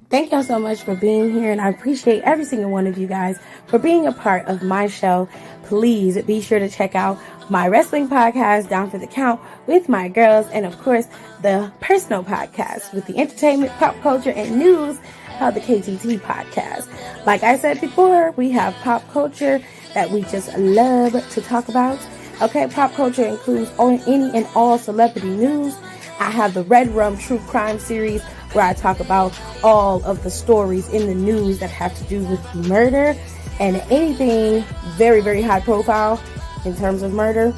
Thank y'all so much for being here, and I appreciate every single one of you guys for being a part of my show. Please be sure to check out my wrestling podcast, Down for the Count, with my girls, and of course, the personal podcast with the entertainment, pop culture, and news called the KTT podcast. Like I said before, we have pop culture that we just love to talk about. Okay, pop culture includes any and all celebrity news. I have the Red Rum True Crime series where I talk about all of the stories in the news that have to do with murder and anything very, very high profile in terms of murder.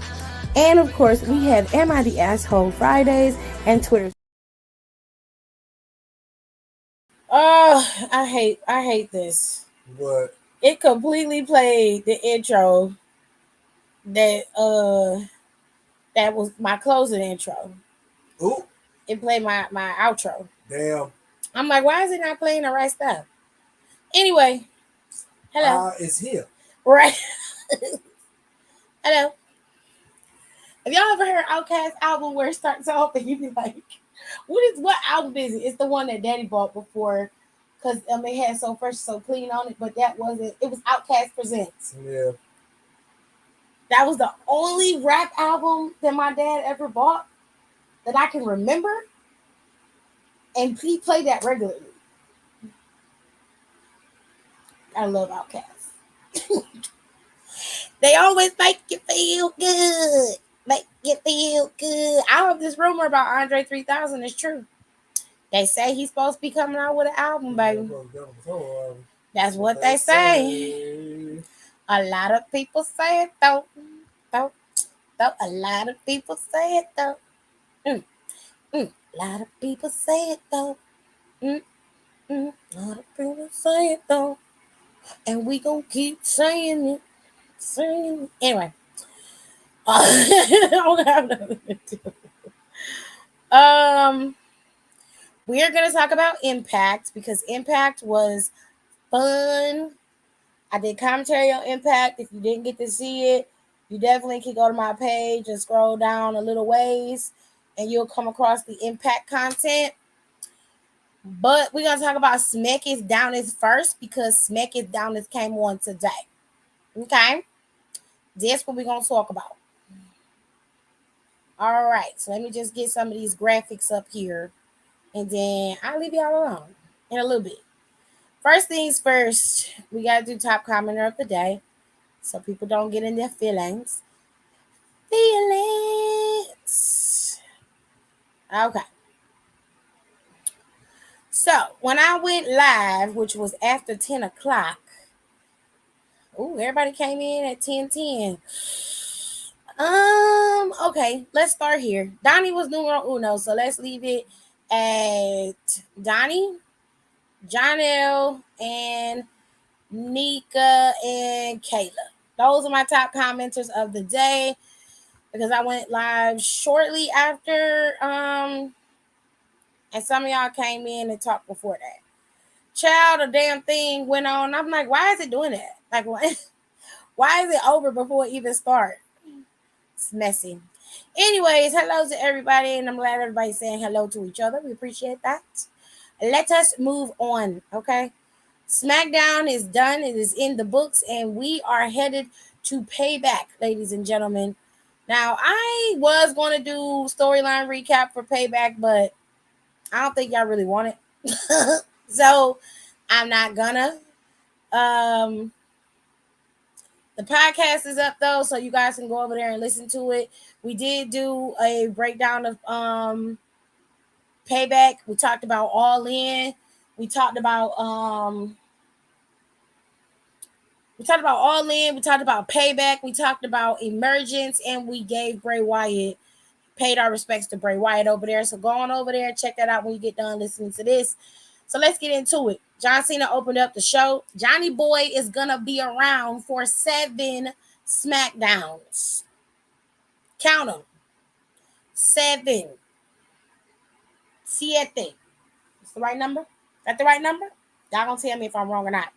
And of course, we have Am I the Asshole Fridays and Twitter. Oh, I hate this. What? It completely played the intro that was my closing intro. Ooh. It played my outro. Damn. I'm like, why is it not playing the right stuff? Anyway, hello. It's here. Right. Hello. Have y'all ever heard Outkast album where it starts off and you be like, what album is it? It's the one that Daddy bought before, because it had So Fresh So Clean on it, but that wasn't. It was Outkast Presents. Yeah. That was the only rap album that my dad ever bought that I can remember, and he played that regularly. I love Outkast. They always make you feel good. Make you feel good. I hope this rumor about Andre 3000 is true. They say he's supposed to be coming out with an album, baby. That's what they say. A lot of people say it though. A lot of people say it though. A lot of people say it though. A lot of people say it though. And we gonna keep saying it. Anyway. We're gonna talk about Impact because Impact was fun. I did commentary on Impact. If you didn't get to see it, you definitely can go to my page and scroll down a little ways and you'll come across the Impact content. But we're gonna talk about Smack Is Down is first because Smack Is Down is came on today. Okay, that's what we're gonna talk about. All right, so let me just get some of these graphics up here, and then I'll leave y'all alone in a little bit. First things first, we gotta do top commenter of the day, so people don't get in their feelings. Okay. So when I went live, which was after 10 o'clock, everybody came in at 10:10. Okay, let's start here. Donnie was numero uno, so let's leave it at Donnie, Jonelle, and Nika and Kayla. Those are my top commenters of the day because I went live shortly after. And some of y'all came in and talked before that. Child, a damn thing went on. I'm like, why is it doing that? Like, what? Why is it over before it even starts? It's messy. Anyways, hello to everybody, and I'm glad everybody's saying hello to each other. We appreciate that. Let us move on, okay? Smackdown is done. It is in the books, and we are headed to Payback, ladies and gentlemen. Now, I was going to do storyline recap for Payback, but I don't think y'all really want it. So, I'm not gonna. The podcast is up though, so you guys can go over there and listen to it. We did do a breakdown of Payback. We talked about All In. We talked about All In. We talked about Payback. We talked about Emergence, and we gave Bray Wyatt, paid our respects to Bray Wyatt over there. So go on over there, check that out when you get done listening to this. So let's get into it. John Cena opened up the show. Johnny Boy is going to be around for 7 Smackdowns. Count them. 7. Siete. That's the right number? That the right number? Y'all gonna tell me if I'm wrong or not.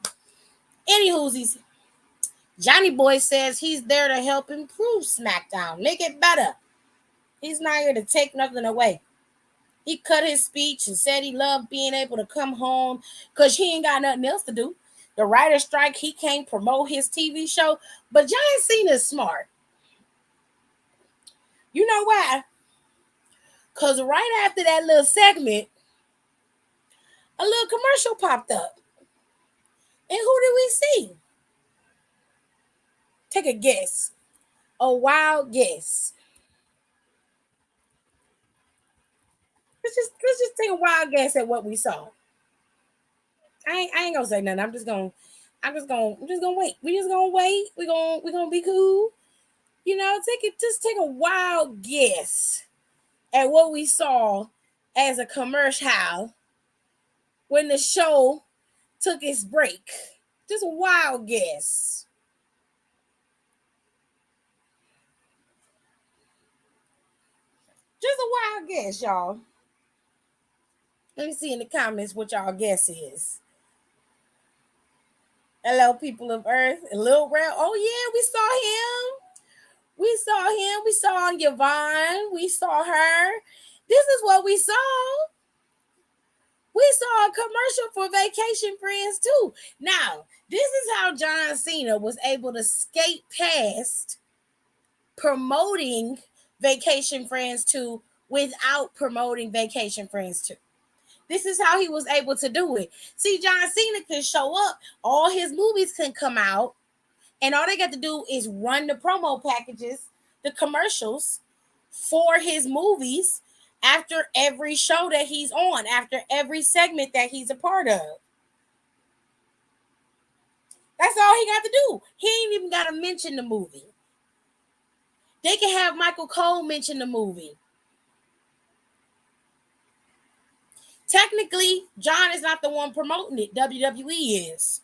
Anywhoosies, Johnny Boy says he's there to help improve SmackDown, make it better. He's not here to take nothing away. He cut his speech and said he loved being able to come home because he ain't got nothing else to do. The writer's strike, he can't promote his TV show. But John Cena's smart. You know why? Because right after that little segment, a little commercial popped up. And who did we see? Take a guess. A wild guess. Let's just take a wild guess at what we saw. I ain't gonna say nothing. I'm just gonna wait. We just gonna wait. We gonna be cool. Just take a wild guess at what we saw as a commercial when the show took its break. Just a wild guess. Just a wild guess, y'all. Let me see in the comments what y'all guess is. Hello, people of Earth. Lil Rel. Oh yeah, we saw him. We saw him. We saw Yvonne. We saw her. This is what we saw. We saw a commercial for Vacation Friends too. Now, this is how John Cena was able to skate past promoting Vacation Friends 2 without promoting Vacation Friends 2. This is how he was able to do it. See, John Cena can show up, all his movies can come out, and all they got to do is run the promo packages, the commercials for his movies after every show that he's on, after every segment that he's a part of. That's all he got to do. He ain't even got to mention the movie. They can have Michael Cole mention the movie. Technically, John is not the one promoting it. WWE is.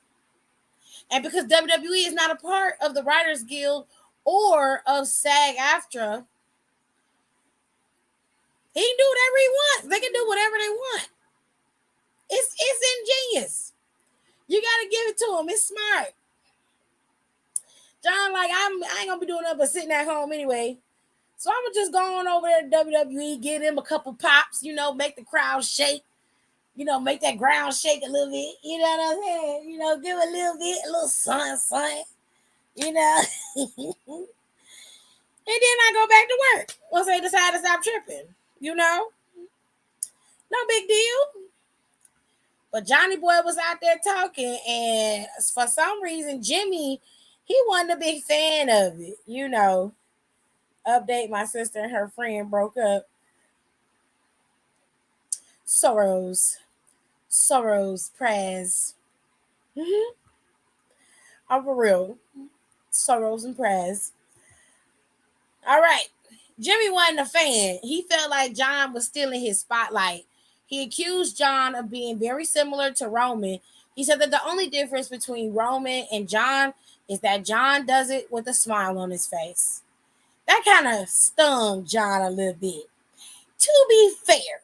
And because WWE is not a part of the Writers Guild or of SAG-AFTRA, he can do whatever he wants. They can do whatever they want. It's ingenious. You gotta give it to him. It's smart. John, like I ain't gonna be doing nothing but sitting at home anyway. So I'm gonna just go on over there to WWE, give him a couple pops, make the crowd shake, make that ground shake a little bit. You know what I'm saying? Give a little bit, a little sun, and then I go back to work once they decide to stop tripping. No big deal. But Johnny Boy was out there talking, and for some reason, Jimmy, he wasn't a big fan of it. Update: my sister and her friend broke up. Sorrows prayers. I'm for real. Sorrows and prayers. All right. Jimmy wasn't a fan. He felt like John was stealing his spotlight. He accused John of being very similar to Roman. He said that the only difference between Roman and John is that John does it with a smile on his face. That kind of stung John a little bit. To be fair,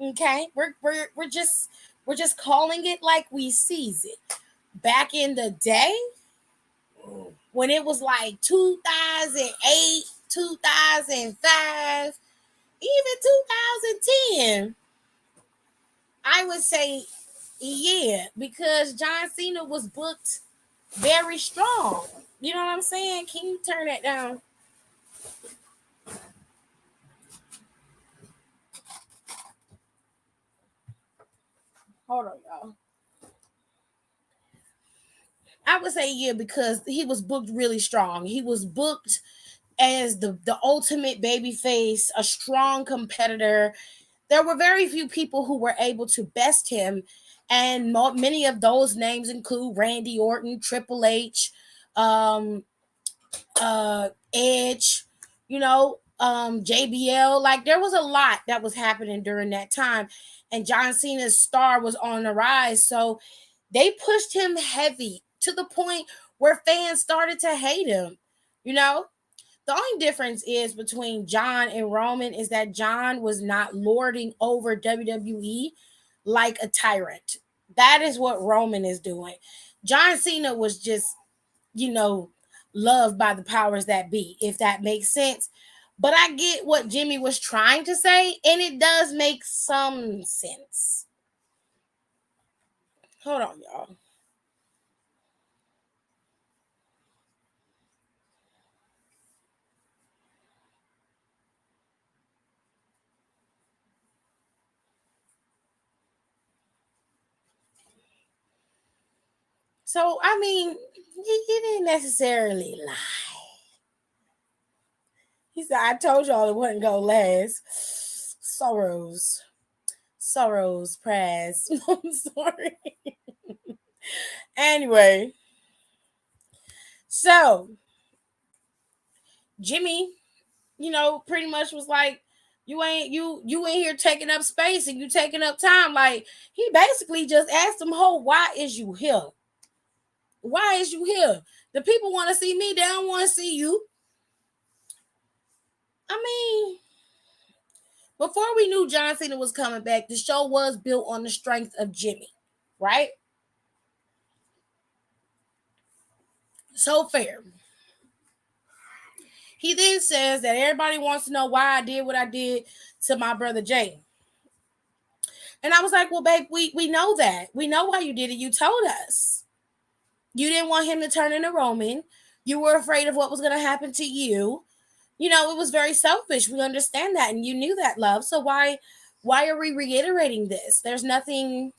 okay, we're just calling it like we sees it. Back in the day, when it was like 2008, 2005, even 2010, I would say, yeah, because John Cena was booked very strong. You know what I'm saying? Can you turn that down? Hold on, y'all. I would say yeah, because he was booked really strong. He was booked as the ultimate baby face, a strong competitor. There were very few people who were able to best him, and many of those names include Randy Orton, Triple H, um, Edge, JBL. Like there was a lot that was happening during that time, and John Cena's star was on the rise. So they pushed him heavy to the point where fans started to hate him. You know, the only difference is between John and Roman is that John was not lording over WWE like a tyrant. That is what Roman is doing. John Cena was just, you know, loved by the powers that be, if that makes sense. But I get what Jimmy was trying to say, and it does make some sense. Hold on, y'all. So, I mean, he didn't necessarily lie. He said, I told y'all it wouldn't go last. Sorrows, prayers. I'm sorry. Anyway, so Jimmy, pretty much was like, you ain't here taking up space and you taking up time. Like, he basically just asked him, why is you here? Why is you here? The people want to see me, they don't want to see you. I mean, before we knew John Cena was coming back, the show was built on the strength of Jimmy, right? So fair. He then says that everybody wants to know why I did what I did to my brother Jay. And I was like, well, babe, we know that. We know why you did it. You told us. You didn't want him to turn into Roman. You were afraid of what was going to happen to you. It was very selfish. We understand that. And you knew that, love. So why are we reiterating this? There's nothing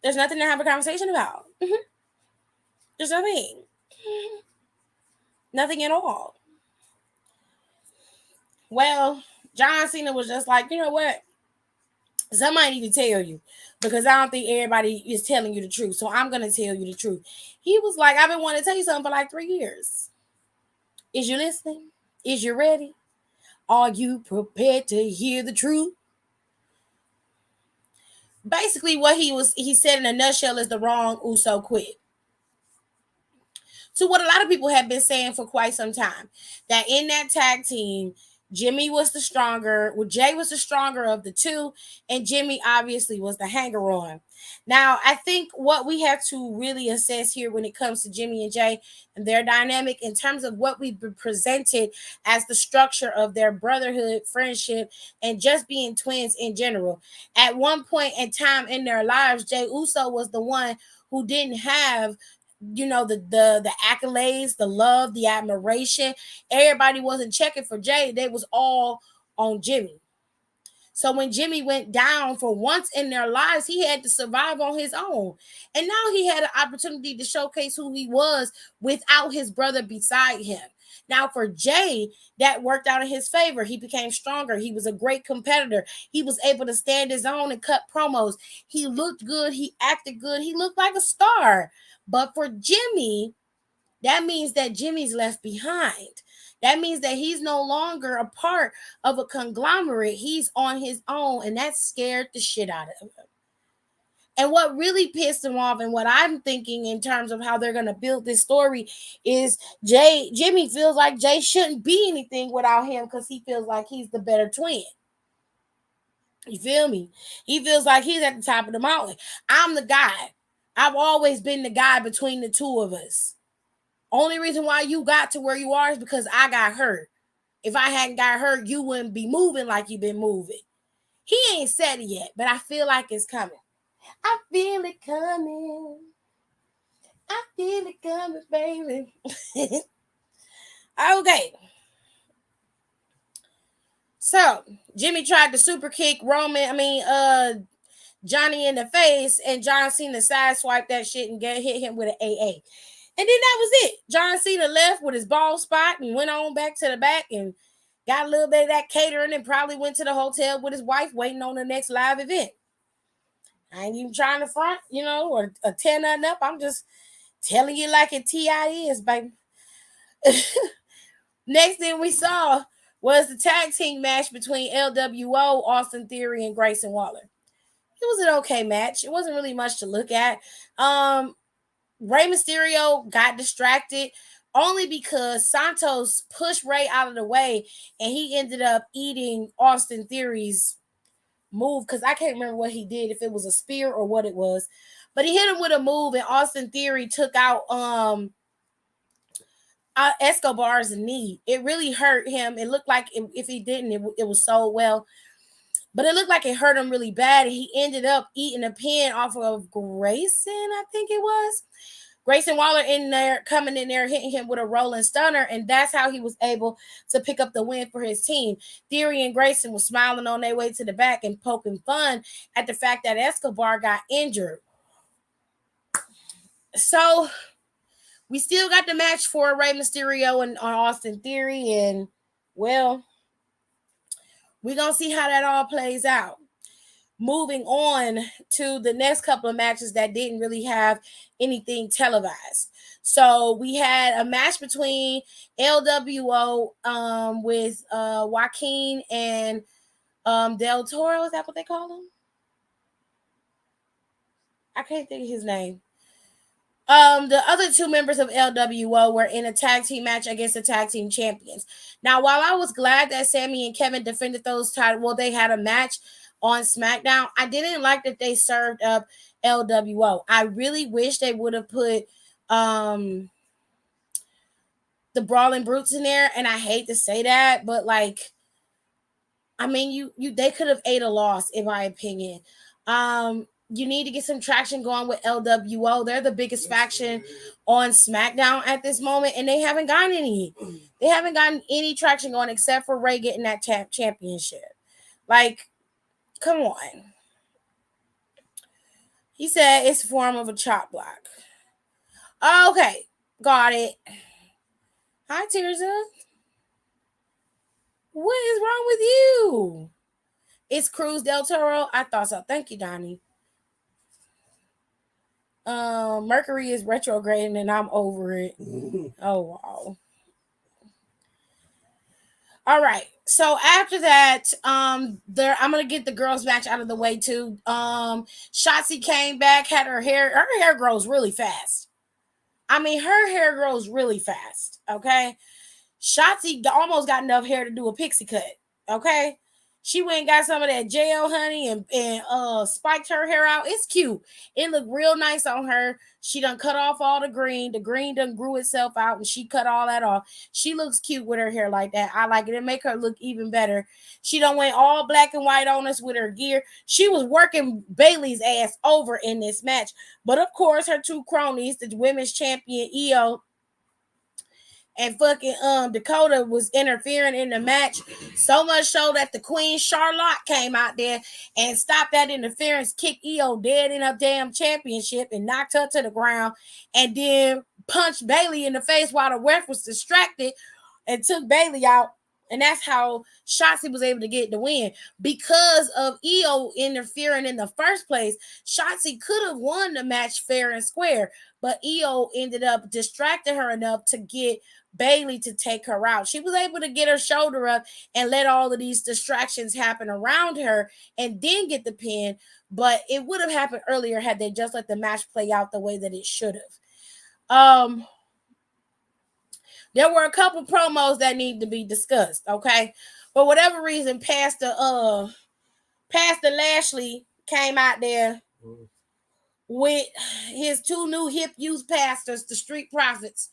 to have a conversation about. There's nothing. Nothing at all. Well, John Cena was just like, you know what? Somebody need to tell you, because I don't think everybody is telling you the truth. So I'm going to tell you the truth. He was like, I've been wanting to tell you something for like 3 years. Is you listening? Is you ready? Are you prepared to hear the truth? Basically, what he said in a nutshell is the wrong Uso quit. To what a lot of people have been saying for quite some time, that in that tag team, Jimmy was the stronger, well, Jay was the stronger of the two, and Jimmy obviously was the hanger on. Now, I think what we have to really assess here when it comes to Jimmy and Jay and their dynamic, in terms of what we've been presented as the structure of their brotherhood, friendship, and just being twins in general. At one point in time in their lives, Jay Uso was the one who didn't have the accolades, the love, the admiration. Everybody wasn't checking for Jay. They was all on Jimmy. So when Jimmy went down for once in their lives, he had to survive on his own. And now he had an opportunity to showcase who he was without his brother beside him. Now for Jay, that worked out in his favor. He became stronger. He was a great competitor. He was able to stand his own and cut promos. He looked good. He acted good. He looked like a star. But for Jimmy, that means that Jimmy's left behind. That means that he's no longer a part of a conglomerate. He's on his own, and that scared the shit out of him. And what really pissed him off, and what I'm thinking in terms of how they're going to build this story, is Jimmy feels like Jay shouldn't be anything without him, because he feels like he's the better twin. You feel me? He feels like he's at the top of the mountain. I'm the guy. I've always been the guy between the two of us. Only reason why you got to where you are is because I got hurt. If I hadn't got hurt, you wouldn't be moving like you've been moving. He ain't said it yet, but I feel like it's coming. I feel it coming. I feel it coming, baby. Okay. So, Jimmy tried to super kick Johnny in the face, and John Cena sideswiped that shit and hit him with an AA. And then that was it. John Cena left with his ball spot and went on back to the back and got a little bit of that catering and probably went to the hotel with his wife waiting on the next live event. I ain't even trying to front, or tear nothing up. I'm just telling you like it TI is, baby. Next thing we saw was the tag team match between LWO, Austin Theory, and Grayson Waller. It was an okay match. It wasn't really much to look at. Rey Mysterio got distracted only because Santos pushed Rey out of the way, and he ended up eating Austin Theory's move, because I can't remember what he did, if it was a spear or what it was, but he hit him with a move, and Austin Theory took out Escobar's knee. It really hurt him. It looked like if he didn't, it was so well. But it looked like it hurt him really bad. And he ended up eating a pin off of Grayson, I think it was. Grayson Waller in there, coming in there, hitting him with a rolling stunner. And that's how he was able to pick up the win for his team. Theory and Grayson were smiling on their way to the back and poking fun at the fact that Escobar got injured. So we still got the match for Rey Mysterio and Austin Theory. And, well, we're going to see how that all plays out. Moving on to the next couple of matches that didn't really have anything televised. So we had a match between LWO with Joaquin and Del Toro. Is that what they call him? I can't think of his name. The other two members of LWO were in a tag team match against the tag team champions. Now, while I was glad that Sammy and Kevin defended those titles, well, they had a match on Smackdown, I didn't like that they served up LWO. I really wish they would have put the Brawling Brutes in there, and I hate to say that, but like, I mean, they could have ate a loss, in my opinion. You need to get some traction going with LWO. They're the biggest faction on SmackDown at this moment, and they haven't gotten any. They haven't gotten any traction going except for Ray getting that championship. Like, come on. He said it's a form of a chop block. Okay, got it. Hi, Tirza. What is wrong with you? It's Cruz Del Toro. I thought so. Thank you, Donnie. Mercury is retrograding and I'm over it. Oh, wow. All right. So after that, I'm gonna get the girls match out of the way too. Shotzi came back, had her hair grows really fast. I mean, her hair grows really fast. Okay. Shotzi almost got enough hair to do a pixie cut. Okay. She went and got some of that gel honey and spiked her hair out. It's cute. It looked real nice on her. She done cut off all the green. The green done grew itself out and she cut all that off. She looks cute with her hair like that. I like it. It make her look even better. She done went all black and white on us with her gear. She was working Bailey's ass over in this match. But of course, her two cronies, the women's champion Io and fucking Dakota was interfering in the match so much so that the Queen Charlotte came out there and stopped that interference, kicked Io dead in her damn championship and knocked her to the ground, and then punched Bailey in the face while the ref was distracted and took Bailey out. And that's how Shotzi was able to get the win. Because of Io interfering in the first place, Shotzi could have won the match fair and square, but Io ended up distracting her enough to get Bailey to take her out. She was able to get her shoulder up and let all of these distractions happen around her and then get the pin, but it would have happened earlier had they just let the match play out the way that it should have. There were a couple promos that need to be discussed, okay? For whatever reason, Pastor Lashley came out there with his two new hip youth pastors, the Street Profits.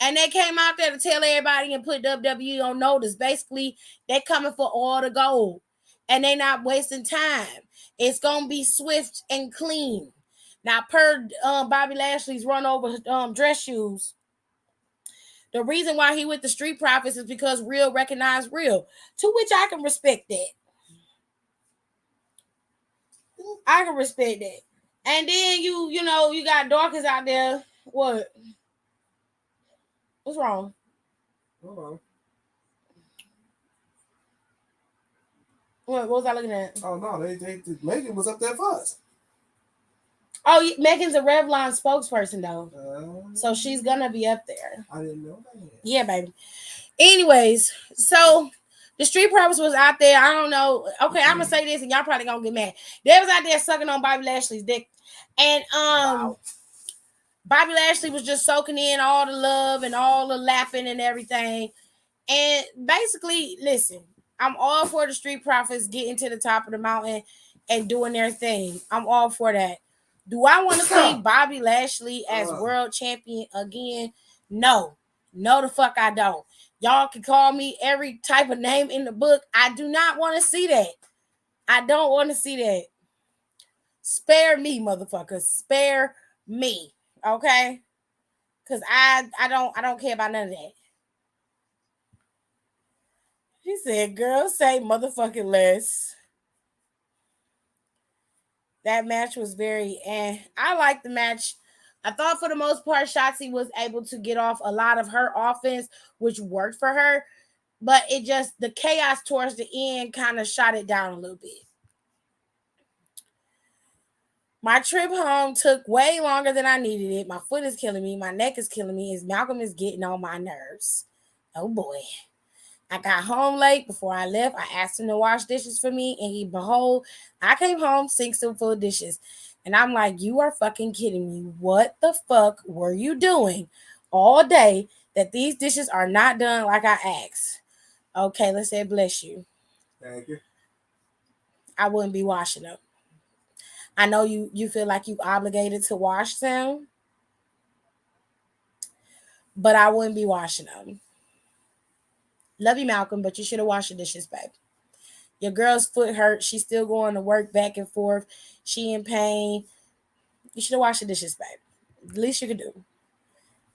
And they came out there to tell everybody and put WWE on notice. Basically, they're coming for all the gold. And they're not wasting time. It's going to be swift and clean. Now, per Bobby Lashley's run over dress shoes, the reason why he with the Street Profits is because real recognize real. To which I can respect that. I can respect that. And then you got Dorcas out there. What? What's wrong? Hello. What was I looking at? Oh no, they Megan was up there first. Oh, Megan's a Revlon spokesperson though, so she's gonna be up there. I didn't know that. Yeah, baby. Anyways, so the Street Profits was out there. I don't know. Okay, I'm gonna say this, and y'all probably gonna get mad. They was out there sucking on Bobby Lashley's dick, and wow. Bobby Lashley was just soaking in all the love and all the laughing and everything. And basically, listen, I'm all for the Street Profits getting to the top of the mountain and doing their thing. I'm all for that. Do I want to see Bobby Lashley as world champion again? No. No, the fuck I don't. Y'all can call me every type of name in the book. I do not want to see that. I don't want to see that. Spare me, motherfuckers. Spare me. Okay? Cause I don't care about none of that. She said, girl, say motherfucking less. That match was very I liked the match. I thought for the most part, Shotzi was able to get off a lot of her offense, which worked for her. But it just, the chaos towards the end kind of shot it down a little bit. My trip home took way longer than I needed it. My foot is killing me. My neck is killing me. As Malcolm is getting on my nerves. Oh boy. I got home late. Before I left, I asked him to wash dishes for me, and behold, I came home, sink still full of dishes. And I'm like, you are fucking kidding me. What the fuck were you doing all day that these dishes are not done like I asked? Okay, let's say bless you. Thank you. I wouldn't be washing them. I know you feel like you obligated to wash them, but I wouldn't be washing them. Love you, Malcolm, but you should have washed the dishes, babe. Your girl's foot hurt. She's still going to work back and forth. She in pain. You should have washed the dishes, babe. The least you could do.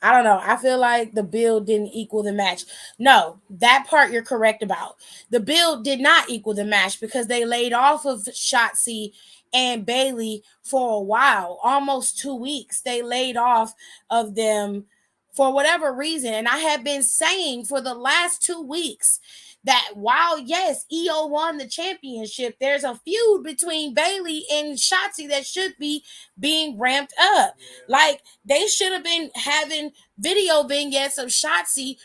I don't know. I feel like the build didn't equal the match. No, that part you're correct about. The build did not equal the match because they laid off of Shotzi and Bailey for a while, almost 2 weeks. They laid off of them for whatever reason. And I have been saying for the last 2 weeks that while, yes, EO won the championship, there's a feud between Bailey and Shotzi that should be being ramped up. Like, they should have been having video vignettes of Shotzi,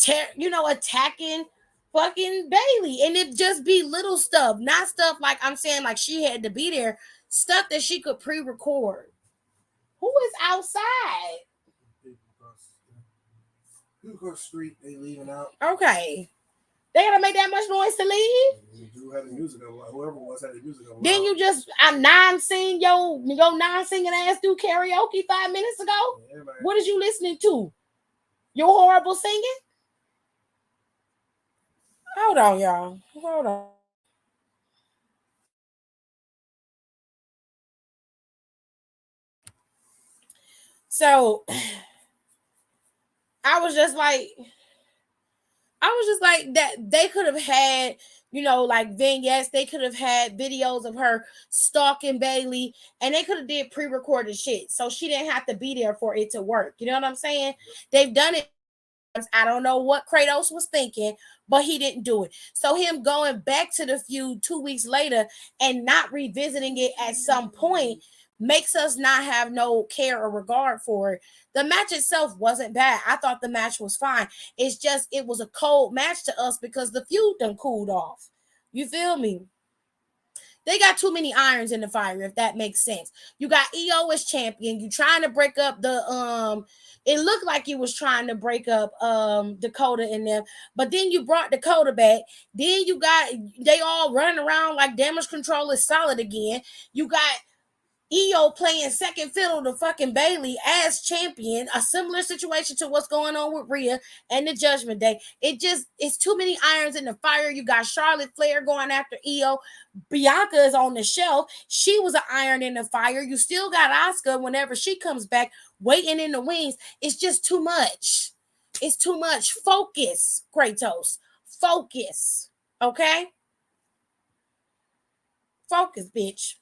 attacking fucking Bailey. And it just be little stuff, not stuff like I'm saying, like she had to be there, stuff that she could pre-record. Who is outside? People across the street, they leaving out. Okay. They gotta make that much noise to leave? You do have the music on. Whoever was had the music on. Then you just non-sing your non-singing ass do karaoke 5 minutes ago? Yeah, what is you listening to? Your horrible singing? Hold on, y'all. Hold on. So I was just like that they could have had, like vignettes. They could have had videos of her stalking Bailey, and they could have did pre-recorded shit, so she didn't have to be there for it to work. You know what I'm saying? They've done it. I don't know what Kratos was thinking, but he didn't do it. So him going back to the feud 2 weeks later and not revisiting it at some point makes us not have no care or regard for it. The match itself wasn't bad. I thought the match was fine. It's just it was a cold match to us because the feud done cooled off. You feel me? They got too many irons in the fire, if that makes sense. You got EO as champion. You trying to break up the it looked like you was trying to break up Dakota and them, but then you brought Dakota back. Then you got they all running around like damage control is solid again. You got EO playing second fiddle to fucking Bailey as champion, a similar situation to what's going on with Rhea and the Judgment Day. It's too many irons in the fire. You got Charlotte Flair going after EO. Bianca is on the shelf. She was an iron in the fire. You still got Asuka whenever she comes back, waiting in the wings. It's just too much. It's too much. Focus, Kratos. Focus. Okay? Focus, bitch.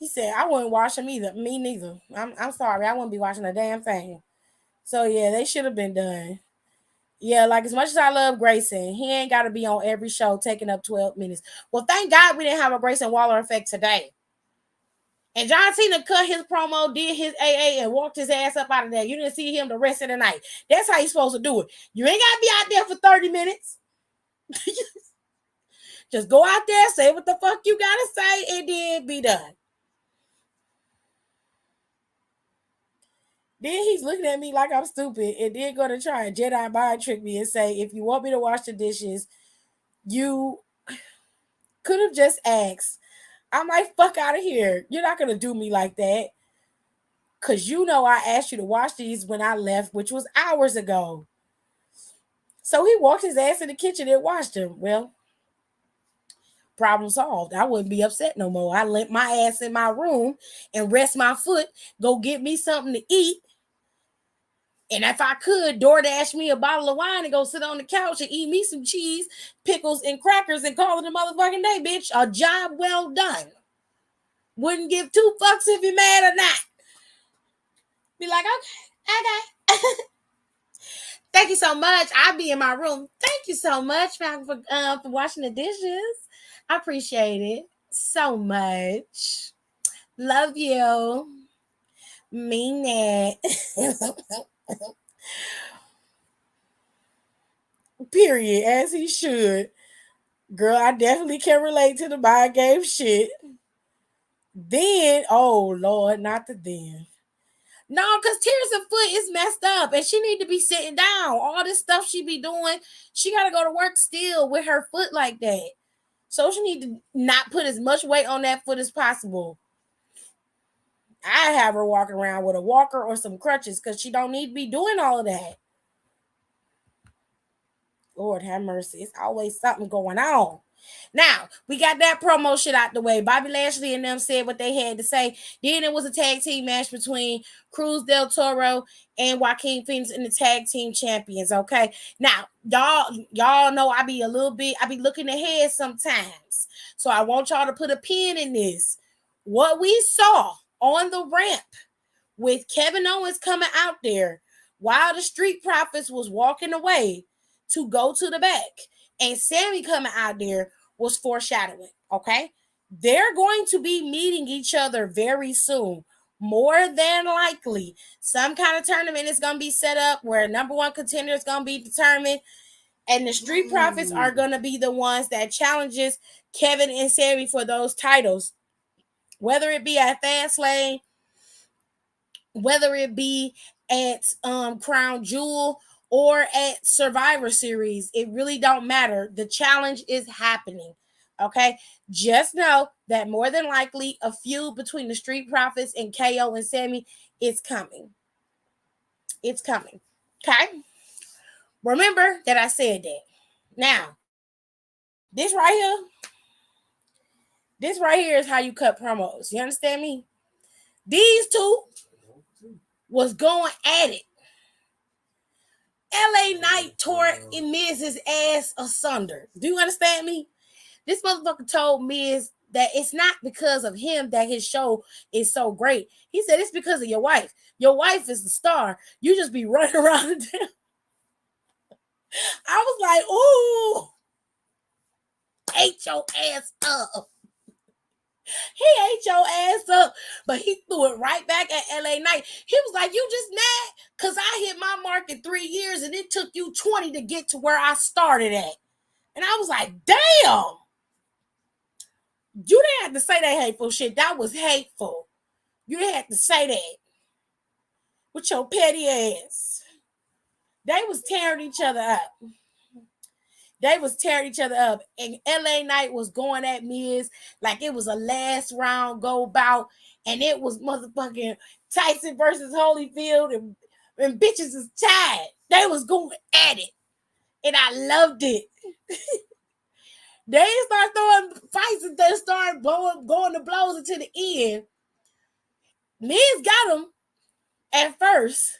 He said, I wouldn't watch him either. Me neither. I'm sorry. I wouldn't be watching a damn thing. So, yeah, they should have been done. Yeah, like as much as I love Grayson, he ain't got to be on every show taking up 12 minutes. Well, thank God we didn't have a Grayson Waller effect today. And John Cena cut his promo, did his AA, and walked his ass up out of there. You didn't see him the rest of the night. That's how you're supposed to do it. You ain't got to be out there for 30 minutes. Just go out there, say what the fuck you got to say, and then be done. Then he's looking at me like I'm stupid and then going to try and Jedi mind trick me and say, if you want me to wash the dishes, you could have just asked. I'm like, fuck out of here. You're not going to do me like that. Because you know I asked you to watch these when I left, which was hours ago. So he walked his ass in the kitchen and watched them. Well, problem solved. I wouldn't be upset no more. I let my ass in my room and rest my foot, go get me something to eat. And if I could, DoorDash me a bottle of wine and go sit on the couch and eat me some cheese, pickles, and crackers and call it a motherfucking day, bitch. A job well done. Wouldn't give two fucks if you're mad or not. Be like, okay. Thank you so much. I'll be in my room. Thank you so much for washing the dishes. I appreciate it so much. Love you. Mean it. Period. As he should. Girl, I definitely can relate to the mind game shit. Then, oh Lord, not the then. No, because Tears' foot is messed up and she need to be sitting down. All this stuff she be doing, she got to go to work still with her foot like that. So she need to not put as much weight on that foot as possible. I have her walk around with a walker or some crutches because she don't need to be doing all of that. Lord have mercy. It's always something going on. Now, we got that promo shit out the way. Bobby Lashley and them said what they had to say. Then it was a tag team match between Cruz del Toro and Joaquin Phoenix in the tag team champions, okay? Now, y'all know I be looking ahead sometimes. So I want y'all to put a pin in this. What we saw on the ramp with Kevin Owens coming out there while the Street Profits was walking away to go to the back and Sammy coming out there was foreshadowing, okay? They're going to be meeting each other very soon. More than likely, some kind of tournament is going to be set up where number one contender is going to be determined, and the Street Profits are going to be the ones that challenges Kevin and Sammy for those titles, whether it be at Fastlane, whether it be at Crown Jewel, or at Survivor Series. It really don't matter. The challenge is happening. Okay? Just know that more than likely a feud between the Street Profits and KO and Sammy is coming. It's coming. Okay? Remember that I said that. Now, this right here is how you cut promos. You understand me? These two was going at it. LA Knight tore Miz's ass asunder. Do you understand me? This motherfucker told Miz that it's not because of him that his show is so great. He said it's because of your wife. Your wife is the star. You just be running around. I was like, ooh, ate your ass up. He ate your ass up, but he threw it right back at LA Knight. He was like, you just mad because I hit my mark in 3 years and it took you 20 to get to where I started at. And I was like, damn. You didn't have to say that hateful shit. That was hateful. You didn't have to say that with your petty ass. They was tearing each other up. And LA Knight was going at Miz like it was a last round go bout. And it was motherfucking Tyson versus Holyfield. And bitches is tired. They was going at it. And I loved it. They didn't start throwing fights and they started going to blows until the end. Miz got him at first.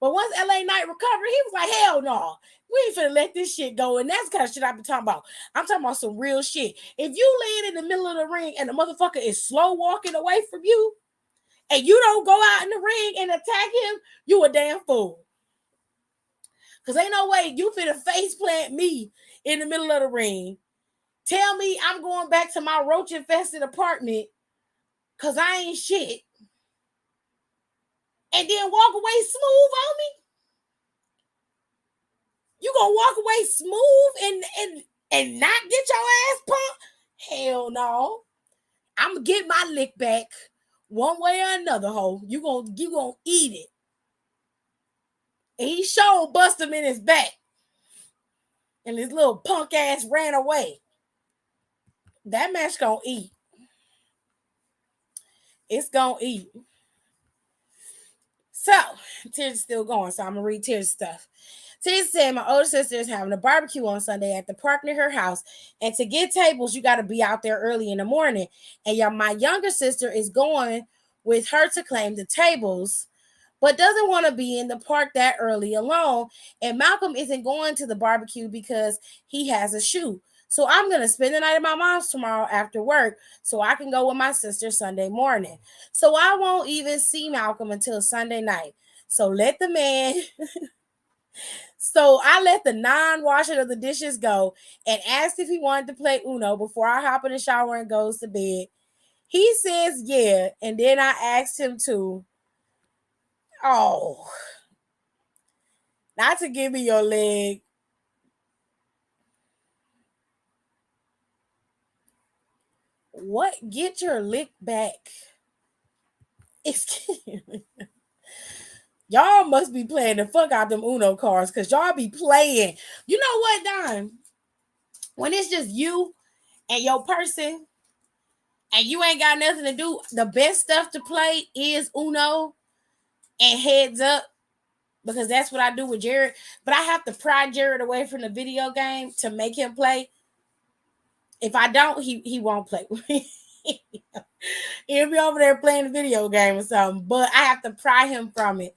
But once LA Knight recovered, he was like, hell no. We ain't finna let this shit go. And that's the kind of shit I've been talking about. I'm talking about some real shit. If you land in the middle of the ring and the motherfucker is slow walking away from you, and you don't go out in the ring and attack him, you a damn fool. Because ain't no way you finna face plant me in the middle of the ring. Tell me I'm going back to my roach-infested apartment because I ain't shit. And then walk away smooth on me? You gonna walk away smooth and not get your ass pumped? Hell no. I'm gonna get my lick back one way or another, ho. You gonna eat it. And he sure bust him in his back. And his little punk ass ran away. That match gonna eat. It's gonna eat. So, Tears is still going, so I'm going to read Tears' stuff. Tears said, my older sister is having a barbecue on Sunday at the park near her house. And to get tables, you got to be out there early in the morning. And my younger sister is going with her to claim the tables, but doesn't want to be in the park that early alone. And Malcolm isn't going to the barbecue because he has a shoot. So I'm going to spend the night at my mom's tomorrow after work so I can go with my sister Sunday morning. So I won't even see Malcolm until Sunday night. So let the man... So I let the non-washing of the dishes go and asked if he wanted to play Uno before I hop in the shower and goes to bed. He says yeah, and then I asked him to, not to give me your leg. What? Get your lick back. Excuse me. Y'all must be playing the fuck out them Uno cards because y'all be playing. You know what, Don? When it's just you and your person and you ain't got nothing to do, the best stuff to play is Uno and Heads Up because that's what I do with Jared. But I have to pry Jared away from the video game to make him play. If I don't, he won't play with me. He'll be over there playing the video game or something. But I have to pry him from it.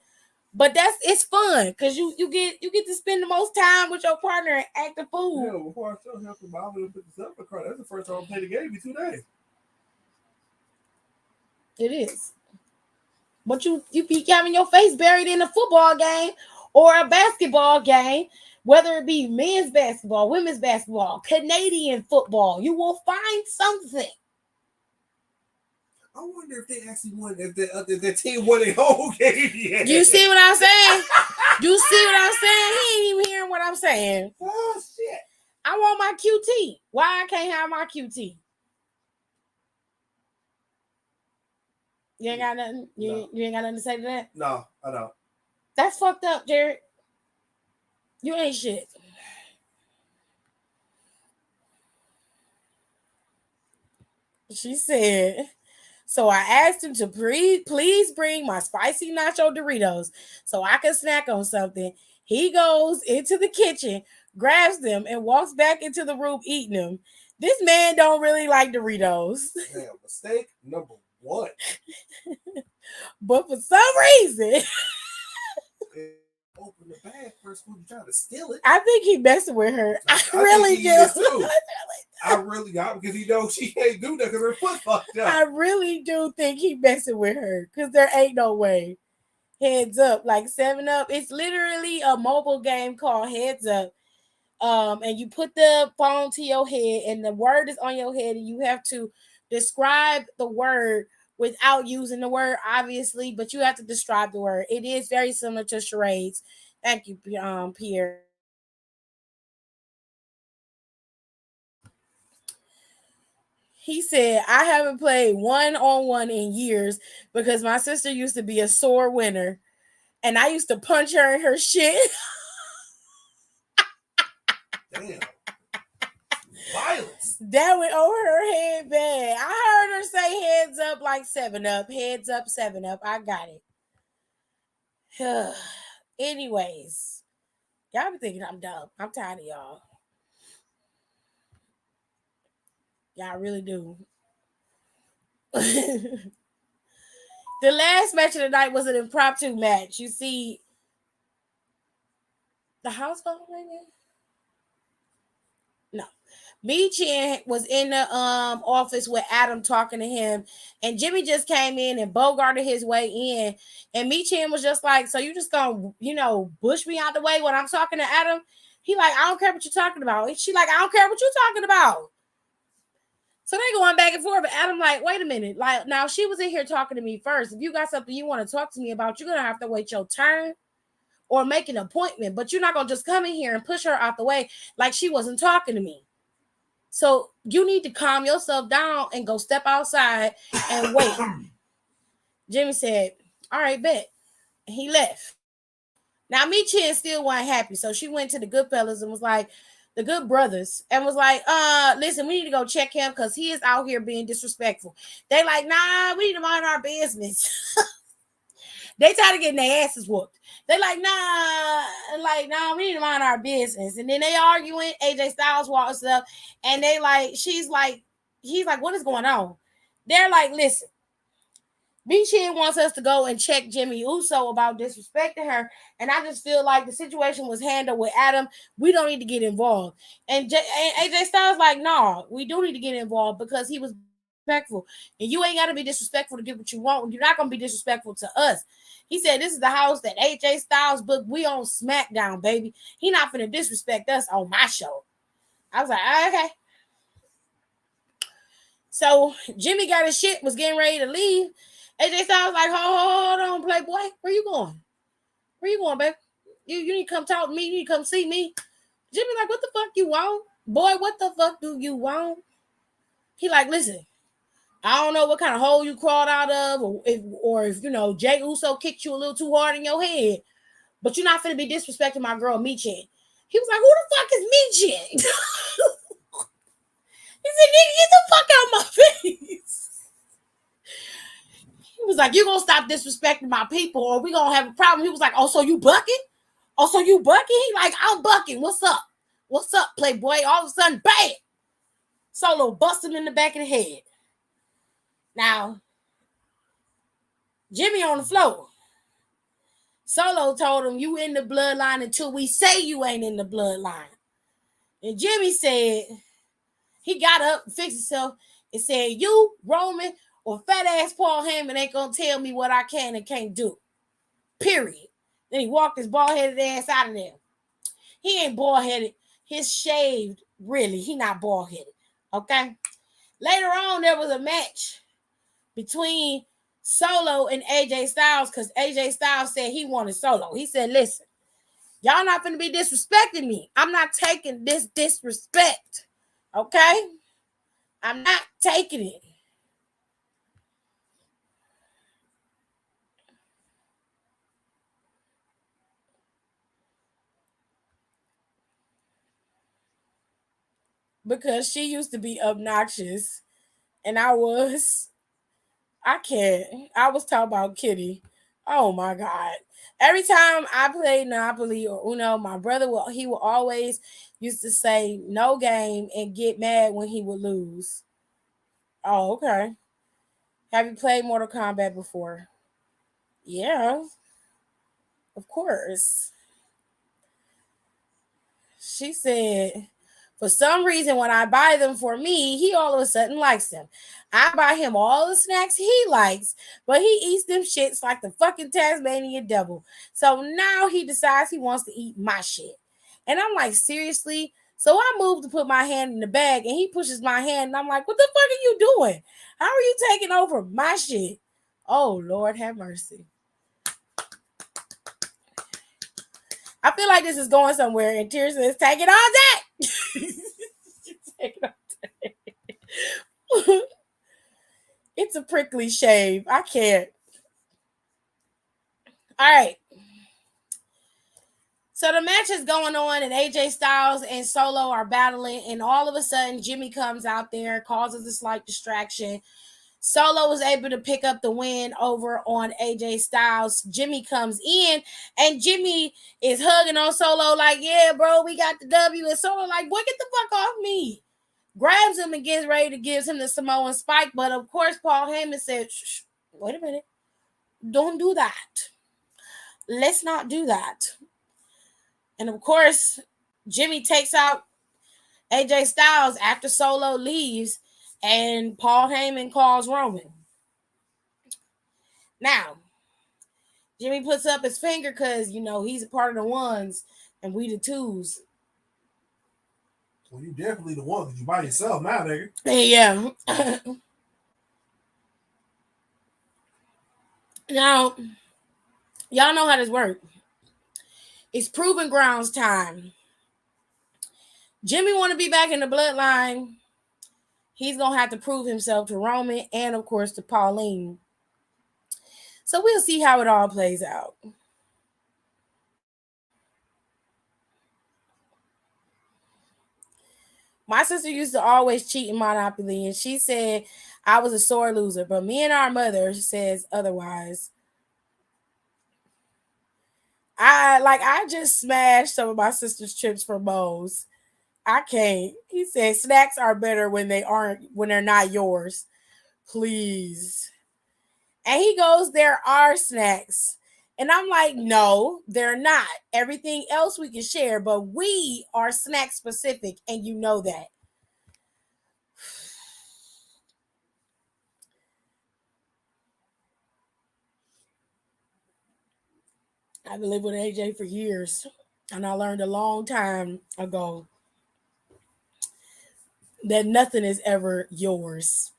But it's fun because you get to spend the most time with your partner and act a fool. Yeah, before I tell him to buy me put the Zelda card, that's the first time I played the game in 2 days. It is. But you be having your face buried in a football game or a basketball game, whether it be men's basketball, women's basketball, Canadian football. You will find something. I wonder if they actually won, if the team won a whole game yet. You see what I'm saying? You see what I'm saying? He ain't even hearing what I'm saying. Oh, shit. I want my QT. Why I can't have my QT? You ain't got nothing? You ain't got nothing to say to that? No, I don't. That's fucked up, Jared. You ain't shit. She said... So I asked him to please bring my spicy nacho Doritos so I can snack on something. He goes into the kitchen, grabs them, and walks back into the room eating them. This man don't really like Doritos. Damn, mistake number 1. But for some reason... Open the bag first when you try to steal it. I think he messing with her. I really do. I really got because he knows she can't do that because her foot fucked up. I really do think he messing with her because there ain't no way. Heads Up, like 7-Up. It's literally a mobile game called Heads Up. And you put the phone to your head and the word is on your head and you have to describe the word without using the word, obviously, but you have to describe the word. It is very similar to charades. Thank you, Pierre. He said, I haven't played 1-on-1 in years because my sister used to be a sore winner and I used to punch her in her shit. Damn. Violence. That went over her head bad. I heard her say Heads Up like 7-Up. Heads Up, 7-Up. I got it. Anyways, y'all be thinking I'm dumb. I'm tired of y'all. Y'all really do. The last match of the night was an impromptu match. You see, the house phone ringing? No. Me Chin was in the office with Adam talking to him, and Jimmy just came in and bogarted his way in, and Me Chin was just like, so you just gonna, bush me out the way when I'm talking to Adam? He like, I don't care what you're talking about. She like, I don't care what you're talking about. So they going back and forth, but Adam like, wait a minute. Like, now she was in here talking to me first. If you got something you want to talk to me about, you're going to have to wait your turn or make an appointment. But you're not going to just come in here and push her out the way like she wasn't talking to me. So you need to calm yourself down and go step outside and wait. Jimmy said, all right, bet. And he left. Now, Me Chin still wasn't happy. So she went to the good fellas and was like, the good brothers, and was like, listen, we need to go check him because he is out here being disrespectful. They like, nah, we need to mind our business. They tired of getting their asses whooped. They nah, we need to mind our business. And then they arguing. AJ Styles walks up, and they like, he's like, what is going on? They're like, listen, B-Chin wants us to go and check Jimmy Uso about disrespecting her. And I just feel like the situation was handled with Adam. We don't need to get involved. And AJ Styles like, no, we do need to get involved because he was disrespectful. And you ain't got to be disrespectful to get what you want. You're not going to be disrespectful to us. He said, this is the house that AJ Styles booked. We on Smackdown, baby. He not finna disrespect us on my show. I was like, okay. So Jimmy got his shit, was getting ready to leave. AJ Styles like, hold on, Playboy. Where you going? Where you going, baby? You need to come talk to me. You need to come see me. Jimmy like, what the fuck you want? Boy, what the fuck do you want? He like, listen, I don't know what kind of hole you crawled out of, or if you know, Jay Uso kicked you a little too hard in your head, but you're not finna be disrespecting my girl, Michin. He was like, who the fuck is Michin? He said, nigga, get the fuck out of my face. He was like, you gonna stop disrespecting my people or we gonna have a problem. He was like, oh, so you bucking? Oh, so you bucking? He like, I'm bucking. What's up? What's up, Playboy? All of a sudden, bam! Solo bust him in the back of the head. Now, Jimmy on the floor. Solo told him, you in the bloodline until we say you ain't in the bloodline. And Jimmy said, he got up, fixed himself, and said, you, Roman, or fat ass Paul Heyman ain't gonna tell me what I can and can't do. Period. Then he walked his bald-headed ass out of there. He ain't bald-headed. He's shaved, really. He not bald-headed. Okay? Later on, there was a match between Solo and AJ Styles because AJ Styles said he wanted Solo. He said, listen, y'all not finna be disrespecting me. I'm not taking this disrespect. Okay? I'm not taking it. Because she used to be obnoxious. And I was talking about Kitty. Oh my God. Every time I played Monopoly or Uno, my brother will always used to say no game and get mad when he would lose. Oh, okay. Have you played Mortal Kombat before? Yeah, of course. She said, for some reason, when I buy them for me, he all of a sudden likes them. I buy him all the snacks he likes, but he eats them shits like the fucking Tasmanian devil. So now he decides he wants to eat my shit. And I'm like, seriously? So I move to put my hand in the bag, and he pushes my hand, and I'm like, what the fuck are you doing? How are you taking over my shit? Oh, Lord have mercy. I feel like this is going somewhere, and Tears says, take it all that. Take it all that. It's a prickly shave. I can't. All right. So the match is going on, and AJ Styles and Solo are battling, and all of a sudden, Jimmy comes out there, causes a slight distraction. Solo was able to pick up the win over on AJ Styles. Jimmy comes in, and Jimmy is hugging on Solo like, yeah, bro, we got the W. And Solo like, boy, get the fuck off me. Grabs him and gets ready to give him the Samoan spike. But, of course, Paul Heyman said, shh, wait a minute. Don't do that. Let's not do that. And, of course, Jimmy takes out AJ Styles after Solo leaves, and Paul Heyman calls Roman. Now, Jimmy puts up his finger because, you know, he's a part of the ones and we the twos. Well, you definitely the one because you by yourself now, nigga. Yeah. Now, y'all know how this works. It's proving grounds time. Jimmy want to be back in the bloodline. He's going to have to prove himself to Roman and, of course, to Pauline. So we'll see how it all plays out. My sister used to always cheat in Monopoly, and she said I was a sore loser. But me and our mother says otherwise. I just smashed some of my sister's chips for Moe's. I can't. He said snacks are better when they're not yours. Please. And he goes, there are snacks. And I'm like, no, they're not. Everything else we can share, but we are snack specific, and you know that. I've been living with AJ for years, and I learned a long time ago that nothing is ever yours.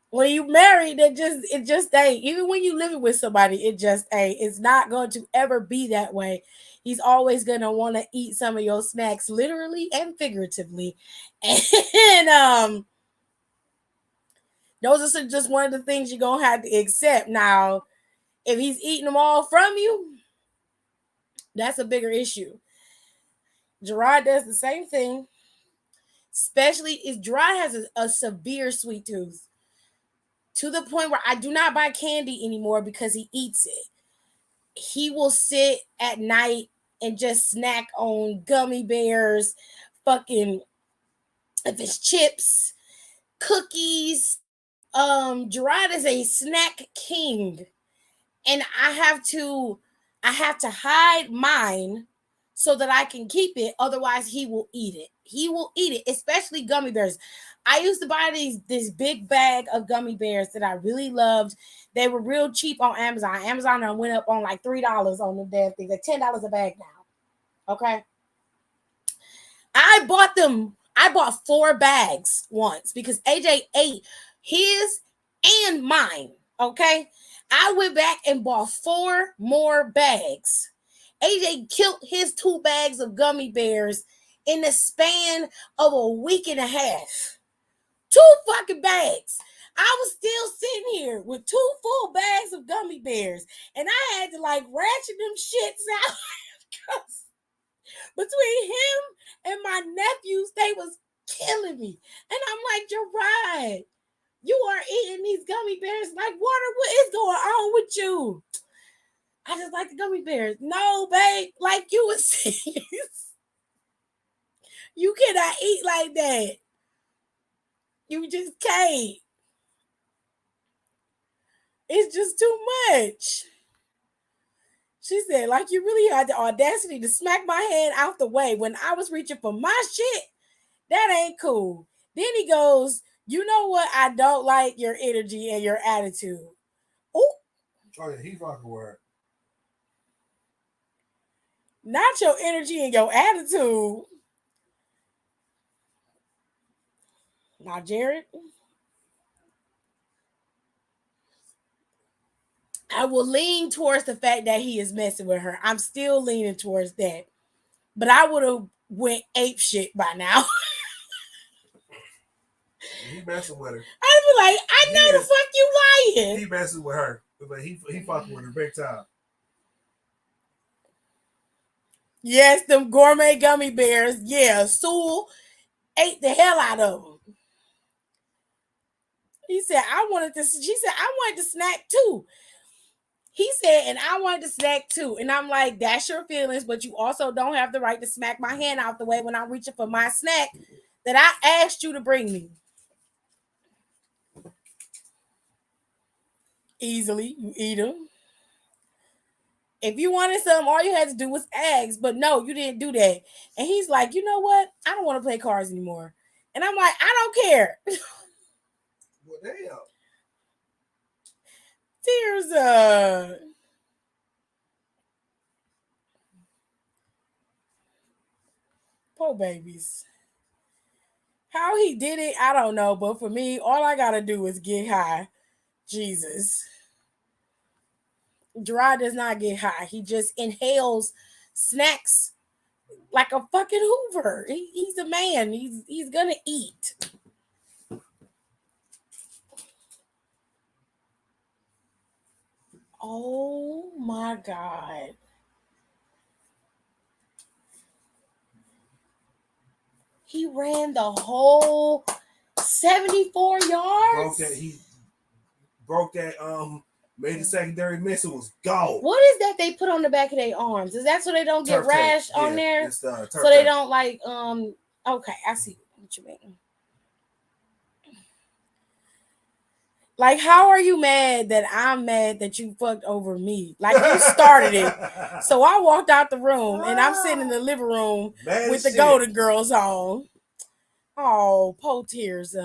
When you married, it just ain't. Even when you living with somebody, it just ain't. It's not going to ever be that way. He's always gonna want to eat some of your snacks, literally and figuratively. And those are just one of the things you're gonna have to accept. Now, if he's eating them all from you, that's a bigger issue. Gerard does the same thing, especially if Gerard has a severe sweet tooth to the point where I do not buy candy anymore because he eats it. He will sit at night and just snack on gummy bears, fucking if it's chips, cookies. Gerard is a snack king, and I have to hide mine so that I can keep it. Otherwise, he will eat it. He will eat it, especially gummy bears. I used to buy this big bag of gummy bears that I really loved. They were real cheap on Amazon. Amazon went up on like $3 on the damn thing. They're $10 a bag now. Okay. I bought them. I bought 4 bags once because AJ ate his and mine. Okay. I went back and bought 4 more bags. AJ killed his 2 bags of gummy bears in the span of a week and a half. 2 fucking bags. I was still sitting here with 2 full bags of gummy bears, and I had to like ratchet them shits out. Between him and my nephews, they was killing me. And I'm like, you're right. You are eating these gummy bears like water. What is going on with you? I just like the gummy bears. No, babe, like you was saying, you cannot eat like that. You just can't. It's just too much. She said, like you really had the audacity to smack my hand out the way when I was reaching for my shit. That ain't cool. Then he goes, you know what? I don't like your energy and your attitude. Oh yeah, he fucking word. Not your energy and your attitude. Now, Jared, I will lean towards the fact that he is messing with her. I'm still leaning towards that. But I would have went ape shit by now. He messing with her. I'd be like, I know the fuck you lying. He messing with her. But he fucking with her big time. Yes, them gourmet gummy bears. Yeah, Sewell ate the hell out of them. He said, she said, I wanted to snack too. He said, and I wanted to snack too. And I'm like, that's your feelings, but you also don't have the right to smack my hand out the way when I'm reaching for my snack that I asked you to bring me. Easily, you eat them. If you wanted some, all you had to do was ask. But no, you didn't do that. And he's like, you know what? I don't want to play cards anymore. And I'm like, I don't care. Well, damn. Tears. Poor babies. How he did it, I don't know. But for me, all I gotta do is get high. Jesus. Gerard does not get high. He just inhales snacks like a fucking Hoover. He's a man. He's gonna eat. Oh my God. He ran the whole 74 yards. Broke that Made the secondary miss. It was gold. What is that they put on the back of their arms? Is that so they don't get Turf tape. rash on Yeah, there? it's, turf So they tape. don't like okay, I see what you mean. Like, how are you mad that I'm mad that you fucked over me? Like, you started it. So I walked out the room and I'm sitting in the living room Mad with the shit. Golden Girls on. Oh, po tears.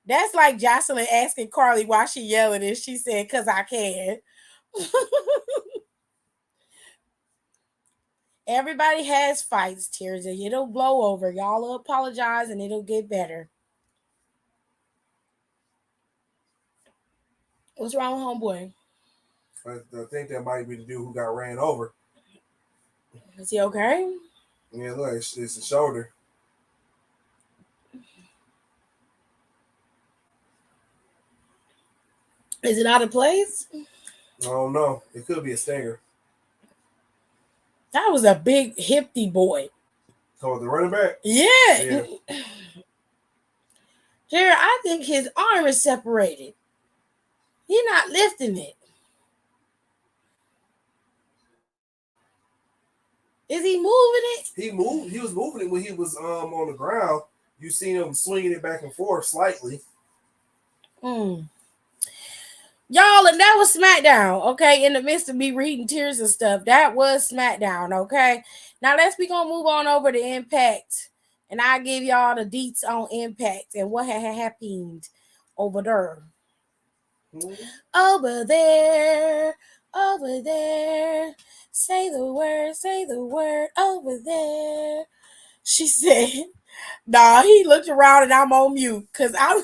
That's like Jocelyn asking Carly why she yelling and she said, "Cause I can." Everybody has fights, tears. It'll blow over. Y'all will apologize and it'll get better. What's wrong with homeboy? I think that might be the dude who got ran over. Is he okay? Yeah, look, it's a shoulder. Is it out of place? I don't know. It could be a stinger. That was a big hefty boy. So the running back? Yeah. Jared, I think his arm is separated. He's not lifting it. Is he moving it? He moved. He was moving it when he was on the ground. You seen him swinging it back and forth slightly. Y'all, and that was Smackdown, okay? In the midst of me reading tears and stuff, that was Smackdown, okay? Now we gonna move on over to Impact, and I'll give y'all the deets on Impact and what had happened over there. Over there, say the word, over there. She said, nah, he looked around and I'm on mute, because I'm...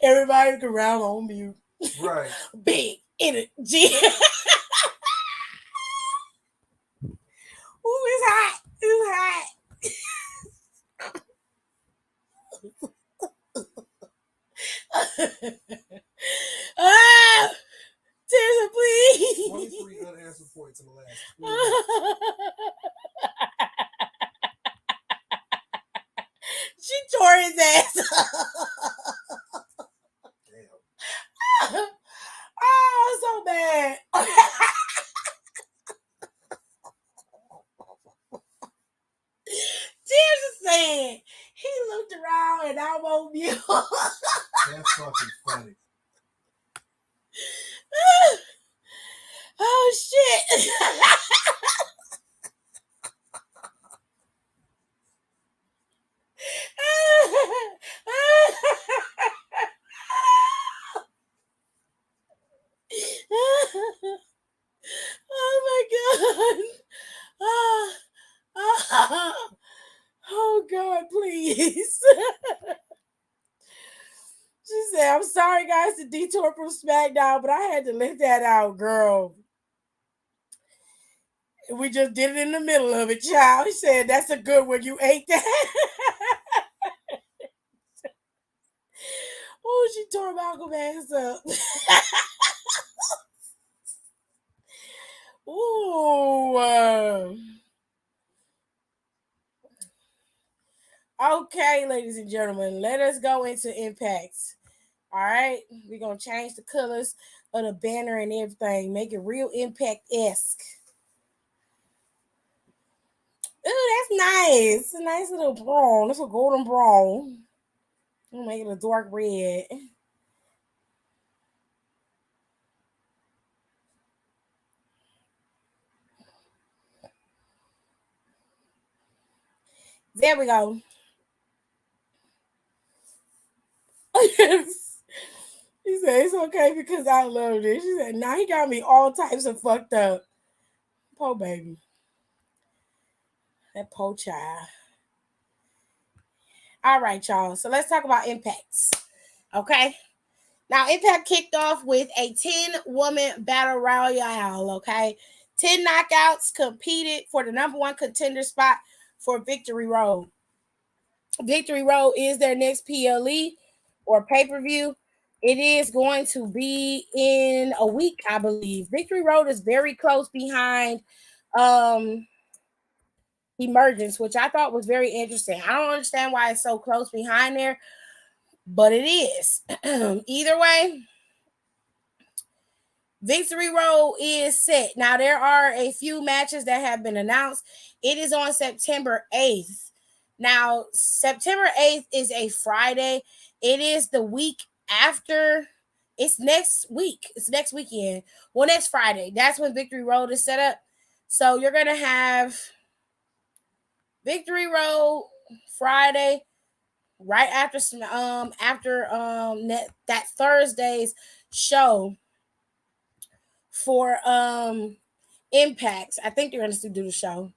Everybody look around on mute. Right. Big energy. Ooh, it's hot. It's hot. Teresa, please. 23 unanswered points in the last 2 She tore his ass up. Damn. Oh, so bad. Tears is saying he looked around and I'm on mute. That's fucking funny. Oh shit. Oh my god. Oh god, please. She said, I'm sorry guys to detour from Smackdown, but I had to let that out, girl. We just did it in the middle of it, child. He said, that's a good one. You ate that. Oh, she tore Malcolm ass up. Ooh. Okay, ladies and gentlemen, let us go into Impacts. All right, we're gonna change the colors of the banner and everything, make it real Impact-esque. Ooh, that's nice. It's a nice little brown. It's a golden brown. I'm gonna make it a dark red. There we go. He said, it's okay because I love this. She said, nah, he got me all types of fucked up. Poor baby. That poor child. All right, y'all. So let's talk about Impacts. Okay. Now, Impact kicked off with a 10-woman battle royale. Okay. 10 knockouts competed for the number one contender spot for Victory Road. Victory Road is their next PLE or pay-per-view. It is going to be in a week, I believe. Victory Road is very close behind um emergence, which I thought was very interesting. I don't understand why it's so close behind there, but it is. Either way, Victory Road is set. Now, there are a few matches that have been announced. It is on September 8th. Now, September 8th is a Friday. It is the week after. It's next week. It's next weekend. Well, next Friday. That's when Victory Road is set up. So you're going to have Victory Road Friday right after that Thursday's show for Impacts. I think they're going to do the show.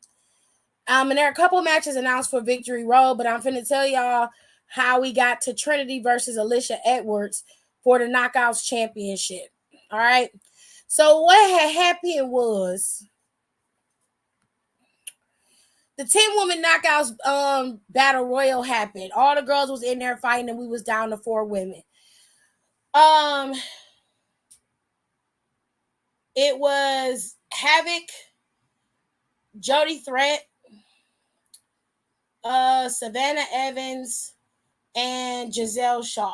And there are a couple matches announced for Victory Road, but I'm finna tell y'all how we got to Trinity versus Alicia Edwards for the Knockouts Championship. All right. So what had happened was the 10-woman knockouts battle royal happened. All the girls was in there fighting, and we was down to 4 women. It was Havoc, Jody Threat, Savannah Evans, and Giselle Shaw.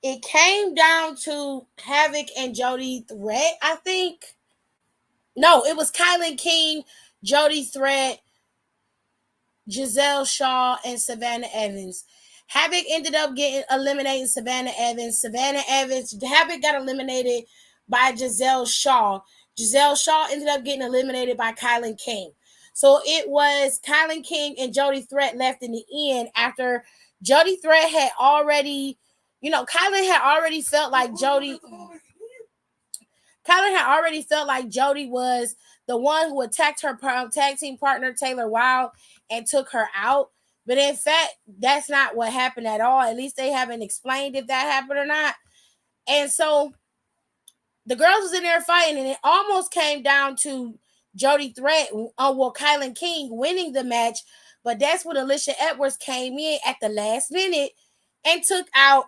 It came down to Havoc and Jody Threat, I think. No, it was Kylan King, Jody Threat, Giselle Shaw, and Savannah Evans. Havoc ended up getting eliminating Savannah Evans. Havoc got eliminated by Giselle Shaw. Giselle Shaw ended up getting eliminated by Kylan King. So it was Kylan King and Jody Threat left in the end after Jody Threat had already, Kylan had already felt like Jody. Kylan had already felt like Jody was the one who attacked her tag team partner, Taylor Wilde, and took her out. But in fact, that's not what happened at all. At least they haven't explained if that happened or not. And so the girls was in there fighting, and it almost came down to Jody Threat, Kylan King winning the match. But that's when Alicia Edwards came in at the last minute and took out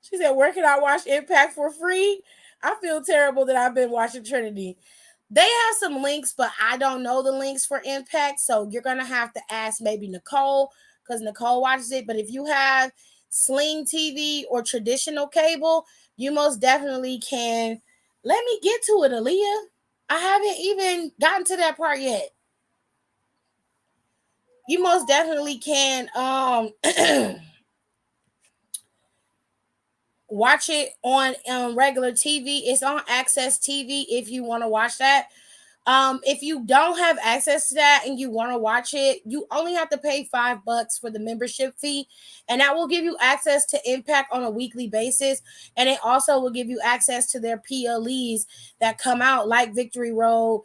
She said, where can I watch Impact for free? I feel terrible that I've been watching Trinity. They have some links, but I don't know the links for Impact. So you're going to have to ask maybe Nicole, because Nicole watches it. But if you have Sling TV or traditional cable, you most definitely can. Let me get to it, Aaliyah. I haven't even gotten to that part yet. You most definitely can watch it on regular TV. It's on Access TV if you want to watch that. If you don't have access to that and you want to watch it, you only have to pay $5 for the membership fee, and that will give you access to Impact on a weekly basis. And it also will give you access to their PLEs that come out, like Victory Road,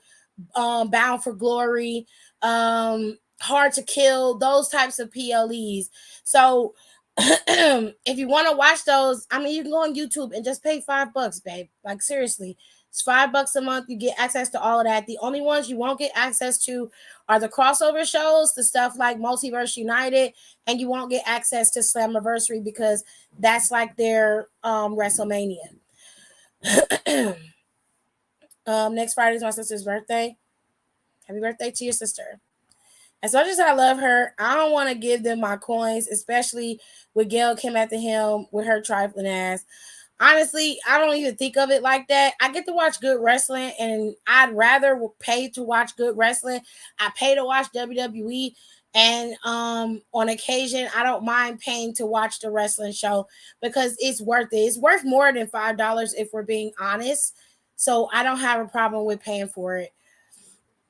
Bound for Glory, Hard to Kill, those types of PLEs. So if you want to watch those, I mean, you can go on YouTube and just pay $5, babe. Like, seriously, it's $5 a month. You get access to all of that. The only ones you won't get access to are the crossover shows, the stuff like Multiverse United, and you won't get access to Slammiversary because that's like their WrestleMania. Next Friday is my sister's birthday. Happy birthday to your sister. As much as I love her, I don't want to give them my coins, especially with Gail Kim at the helm with her trifling ass. Honestly, I don't even think of it like that. I get to watch good wrestling, and I'd rather pay to watch good wrestling. I pay to watch WWE, and on occasion, I don't mind paying to watch the wrestling show because it's worth it. It's worth more than $5 if we're being honest. So I don't have a problem with paying for it.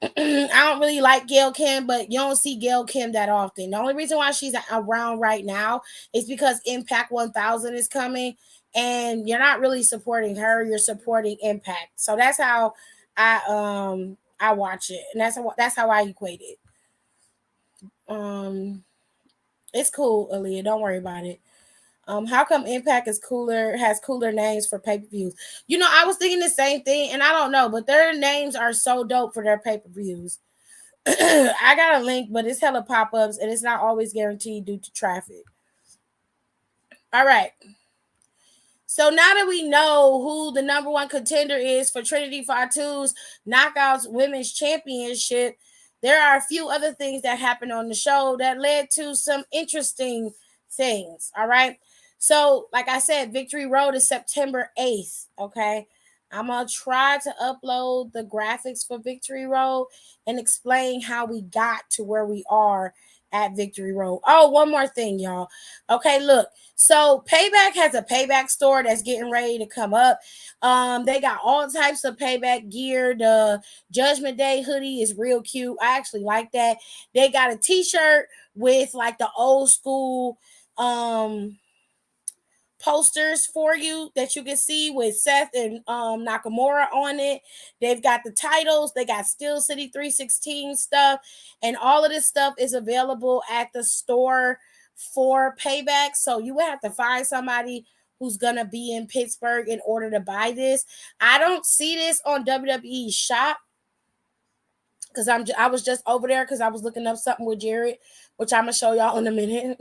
I don't really like Gail Kim, but you don't see Gail Kim that often. The only reason why she's around right now is because Impact 1000 is coming, and you're not really supporting her, you're supporting Impact. So that's how I watch it, and that's how I equate it. It's cool, Aaliyah. Don't worry about it. How come Impact has cooler names for pay-per-views? I was thinking the same thing, and I don't know, but their names are so dope for their pay-per-views. I got a link, but it's hella pop-ups, and it's not always guaranteed due to traffic. All right. So now that we know who the number one contender is for Trinity Fatu's Knockouts Women's Championship, there are a few other things that happened on the show that led to some interesting things. All right. So, like I said, Victory Road is September 8th. Okay. I'm going to try to upload the graphics for Victory Road and explain how we got to where we are at Victory Road. Oh, one more thing, y'all. Okay, look. So Payback has a Payback store that's getting ready to come up. They got all types of Payback gear. The Judgment Day hoodie is real cute. I actually like that. They got a t-shirt with like the old school posters for you that you can see with Seth and Nakamura on it. They've got the titles, they got Steel City 316 stuff, and all of this stuff is available at the store for Payback. So you would have to find somebody who's gonna be in Pittsburgh in order to buy this. I don't see this on WWE Shop because I was just over there because I was looking up something with Jared, which I'm gonna show y'all in a minute.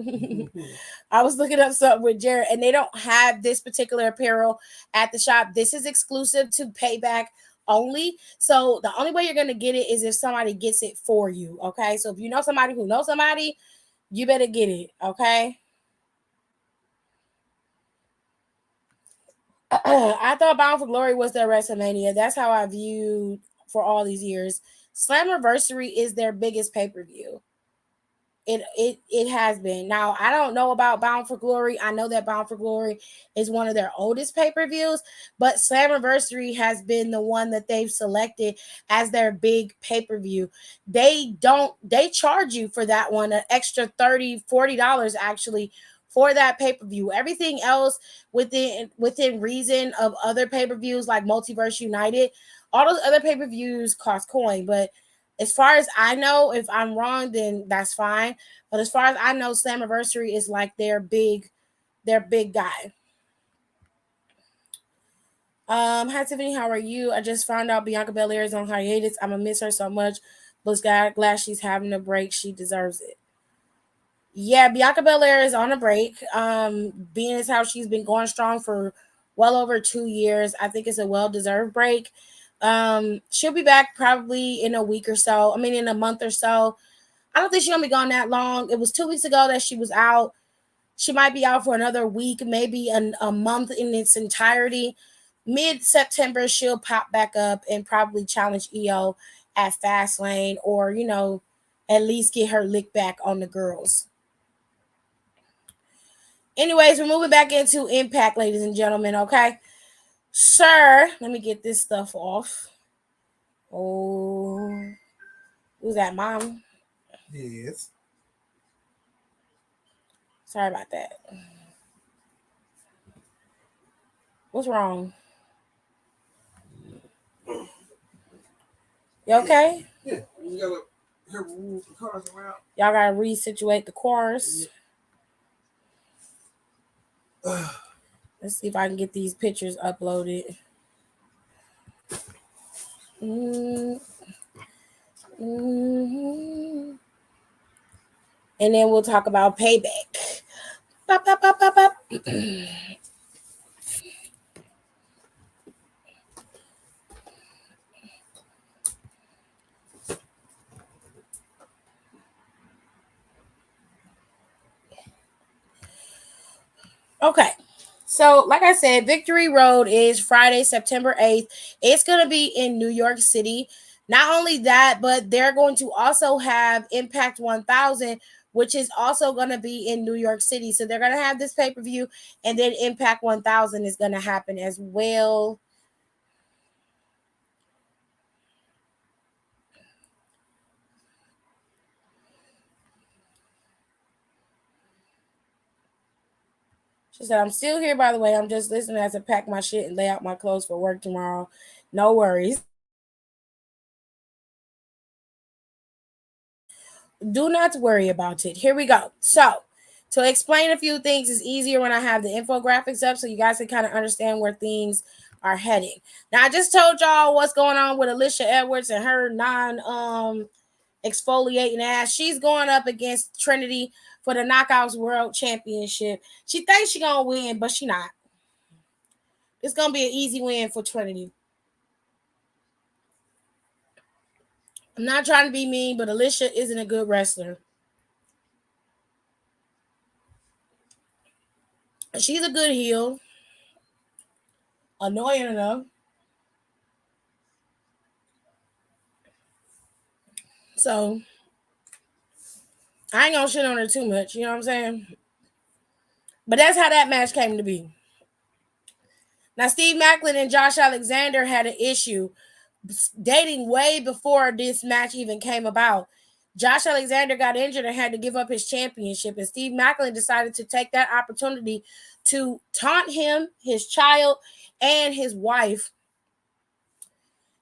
I was looking up something with Jared, and they don't have this particular apparel at the shop. This is exclusive to Payback only. So the only way you're gonna get it is if somebody gets it for you. Okay. So if you know somebody who knows somebody, you better get it. Okay. I thought Bound for Glory was their WrestleMania. That's how I viewed for all these years. Slammiversary is their biggest pay-per-view. It has been. Now, I don't know about Bound for Glory. I know that Bound for Glory is one of their oldest pay-per-views, but Slammiversary has been the one that they've selected as their big pay-per-view. They charge you for that one an extra $30-$40 actually for that pay-per-view. Everything else within reason of other pay-per-views like Multiverse United, all those other pay-per-views cost coin, but as far as I know, if I'm wrong, then that's fine. But as far as I know, Slammiversary is like their big guy. Hi Tiffany, how are you? I just found out Bianca Belair is on hiatus. I'm gonna miss her so much, but glad she's having a break. She deserves it. Yeah, Bianca Belair is on a break. Being as how she's been going strong for well over 2 years, I think it's a well-deserved break. She'll be back probably in a week or so. I mean, in a month or so. I don't think she's gonna be gone that long. It was 2 weeks ago that she was out. She might be out for another week, maybe a month in its entirety. Mid-September, she'll pop back up and probably challenge EO at Fastlane, or at least get her lick back on the girls. Anyways, we're moving back into Impact, ladies and gentlemen. Okay, sir. Let me get this stuff off. Oh, who's that, Mom? Yes. Sorry about that. What's wrong? You okay? Yeah. You gotta move the cars around. Y'all gotta resituate the cars. Yeah. Let's see if I can get these pictures uploaded. Mm-hmm. And then we'll talk about Payback. Bop, bop, bop, bop, bop. Okay. So, like I said, Victory Road is Friday, September 8th. It's going to be in New York City. Not only that, but they're going to also have Impact 1000, which is also going to be in New York City. So, they're going to have this pay-per-view, and then Impact 1000 is going to happen as well. She said, I'm still here, by the way. I'm just listening as I pack my shit and lay out my clothes for work tomorrow. No worries. Do not worry about it. Here we go. So, to explain a few things is easier when I have the infographics up so you guys can kind of understand where things are heading. Now, I just told y'all what's going on with Alicia Edwards and her exfoliating ass. She's going up against Trinity for the Knockouts World Championship. She thinks she's going to win, but she not. It's going to be an easy win for Trinity. I'm not trying to be mean, but Alicia isn't a good wrestler. She's a good heel. Annoying enough. So, I ain't gonna shit on her too much, you know what I'm saying? But that's how that match came to be. Now, Steve Maclin and Josh Alexander had an issue dating way before this match even came about. Josh Alexander got injured and had to give up his championship, and Steve Maclin decided to take that opportunity to taunt him, his child, and his wife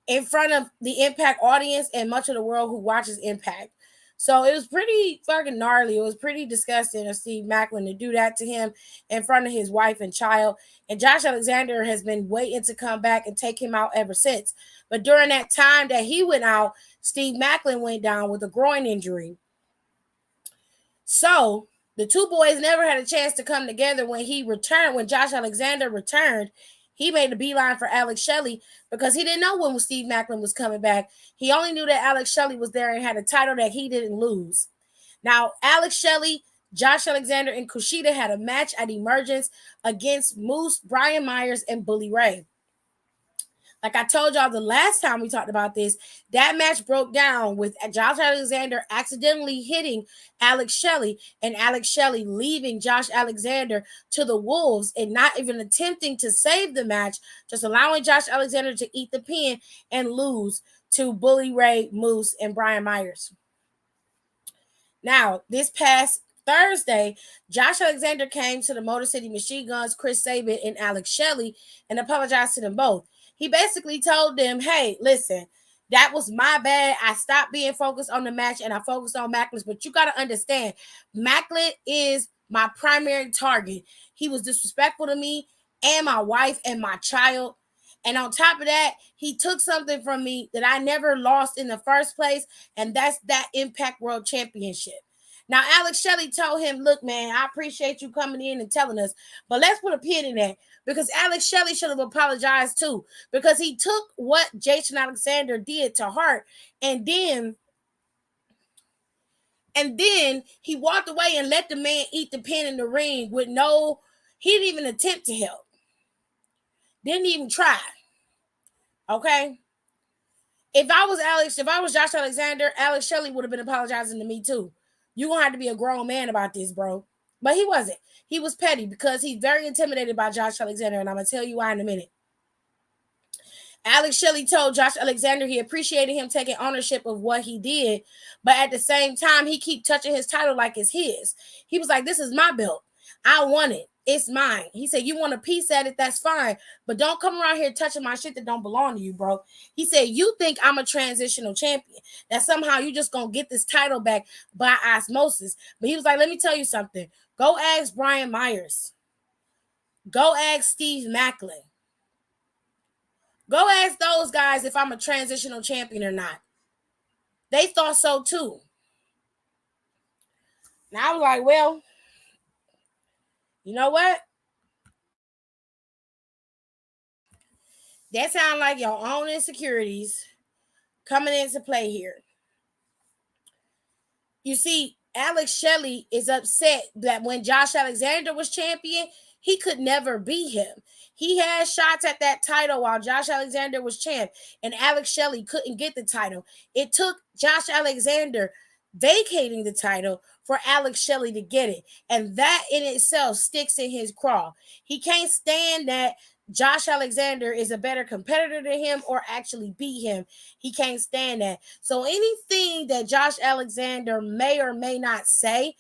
in front of the Impact audience and much of the world who watches Impact. So it was pretty fucking gnarly. It was pretty disgusting of Steve Maclin to do that to him in front of his wife and child. And Josh Alexander has been waiting to come back and take him out ever since. But during that time that he went out, Steve Maclin went down with a groin injury. So the two boys never had a chance to come together when he returned. When Josh Alexander returned, he made a beeline for Alex Shelley because he didn't know when Steve Maclin was coming back. He only knew that Alex Shelley was there and had a title that he didn't lose. Now, Alex Shelley, Josh Alexander, and Kushida had a match at Emergence against Moose, Brian Myers, and Bully Ray. Like I told y'all the last time we talked about this, that match broke down with Josh Alexander accidentally hitting Alex Shelley and Alex Shelley leaving Josh Alexander to the wolves and not even attempting to save the match, just allowing Josh Alexander to eat the pin and lose to Bully Ray, Moose, and Brian Myers. Now, this past Thursday, Josh Alexander came to the Motor City Machine Guns, Chris Sabin, and Alex Shelley and apologized to them both. He basically told them, hey, listen, that was my bad. I stopped being focused on the match and I focused on Maclin. But you got to understand, Maclin is my primary target. He was disrespectful to me and my wife and my child. And on top of that, he took something from me that I never lost in the first place. And that's that Impact World Championship. Now, Alex Shelley told him, look, man, I appreciate you coming in and telling us, but let's put a pin in that because Alex Shelley should have apologized too because he took what Jason Alexander did to heart and then he walked away and let the man eat the pin in the ring with he didn't even attempt to help. Didn't even try. Okay? If I was Josh Alexander, Alex Shelley would have been apologizing to me too. You're going to have to be a grown man about this, bro. But he wasn't. He was petty because he's very intimidated by Josh Alexander, and I'm going to tell you why in a minute. Alex Shelley told Josh Alexander he appreciated him taking ownership of what he did, but at the same time, he keep touching his title like it's his. He was like, this is my belt. I want it. It's mine. He said, you want a piece at it, that's fine. But don't come around here touching my shit that don't belong to you, bro. He said, you think I'm a transitional champion, that somehow you just going to get this title back by osmosis. But he was like, let me tell you something. Go ask Brian Myers. Go ask Steve Maclin. Go ask those guys if I'm a transitional champion or not. They thought so too. Now I was like, well, you know what? That sounds like your own insecurities coming into play here. You see, Alex Shelley is upset that when Josh Alexander was champion, he could never be him. He had shots at that title while Josh Alexander was champ, and Alex Shelley couldn't get the title. It took Josh Alexander vacating the title for Alex Shelley to get it, and that in itself sticks in his craw. He can't stand that Josh Alexander is a better competitor than him or actually beat him. He can't stand that. So anything that Josh Alexander may or may not say,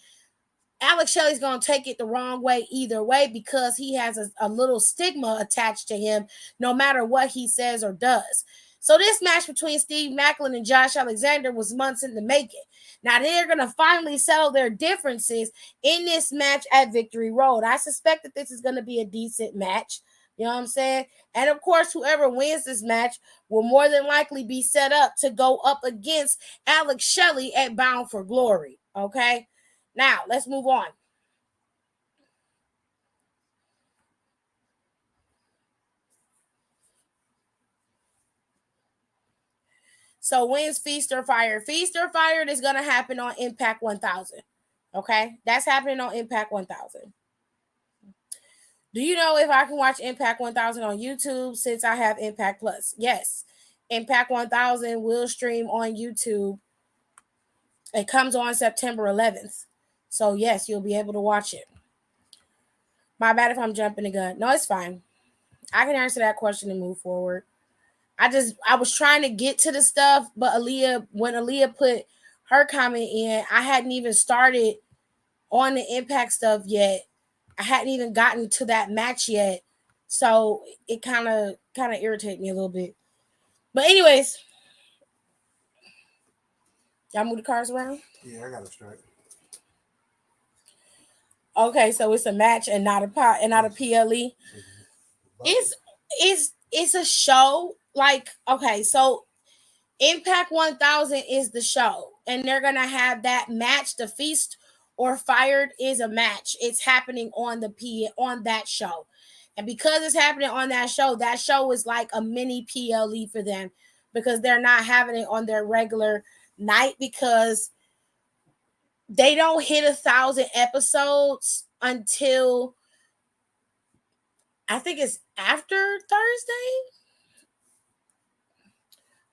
Alex Shelley's going to take it the wrong way either way because he has a little stigma attached to him no matter what he says or does. So this match between Steve Maclin and Josh Alexander was months in the making. Now they're going to finally settle their differences in this match at Victory Road. I suspect that this is going to be a decent match. You know what I'm saying? And of course, whoever wins this match will more than likely be set up to go up against Alex Shelley at Bound for Glory. Okay? Now, let's move on. So, when's Feast or Fired? Feast or Fired is going to happen on Impact 1000. Okay? That's happening on Impact 1000. Do you know if I can watch Impact 1000 on YouTube since I have Impact Plus? Yes. Impact 1000 will stream on YouTube. It comes on September 11th. So, yes, you'll be able to watch it. My bad if I'm jumping the gun. No, it's fine. I can answer that question and move forward. I was trying to get to the stuff, but when Aaliyah put her comment in, I hadn't even started on the Impact stuff yet. I hadn't even gotten to that match yet. So it kind of irritated me a little bit. But anyways, y'all move the cars around? Yeah, I got it straight. Okay, so it's a match and not a PLE. It's a show. Like, okay, so Impact 1000 is the show, and they're gonna have that match. The Feast or Fired is a match. It's happening on that show, and because it's happening on that show is like a mini PLE for them because they're not having it on their regular night because they don't hit 1,000 episodes until I think it's after Thursday.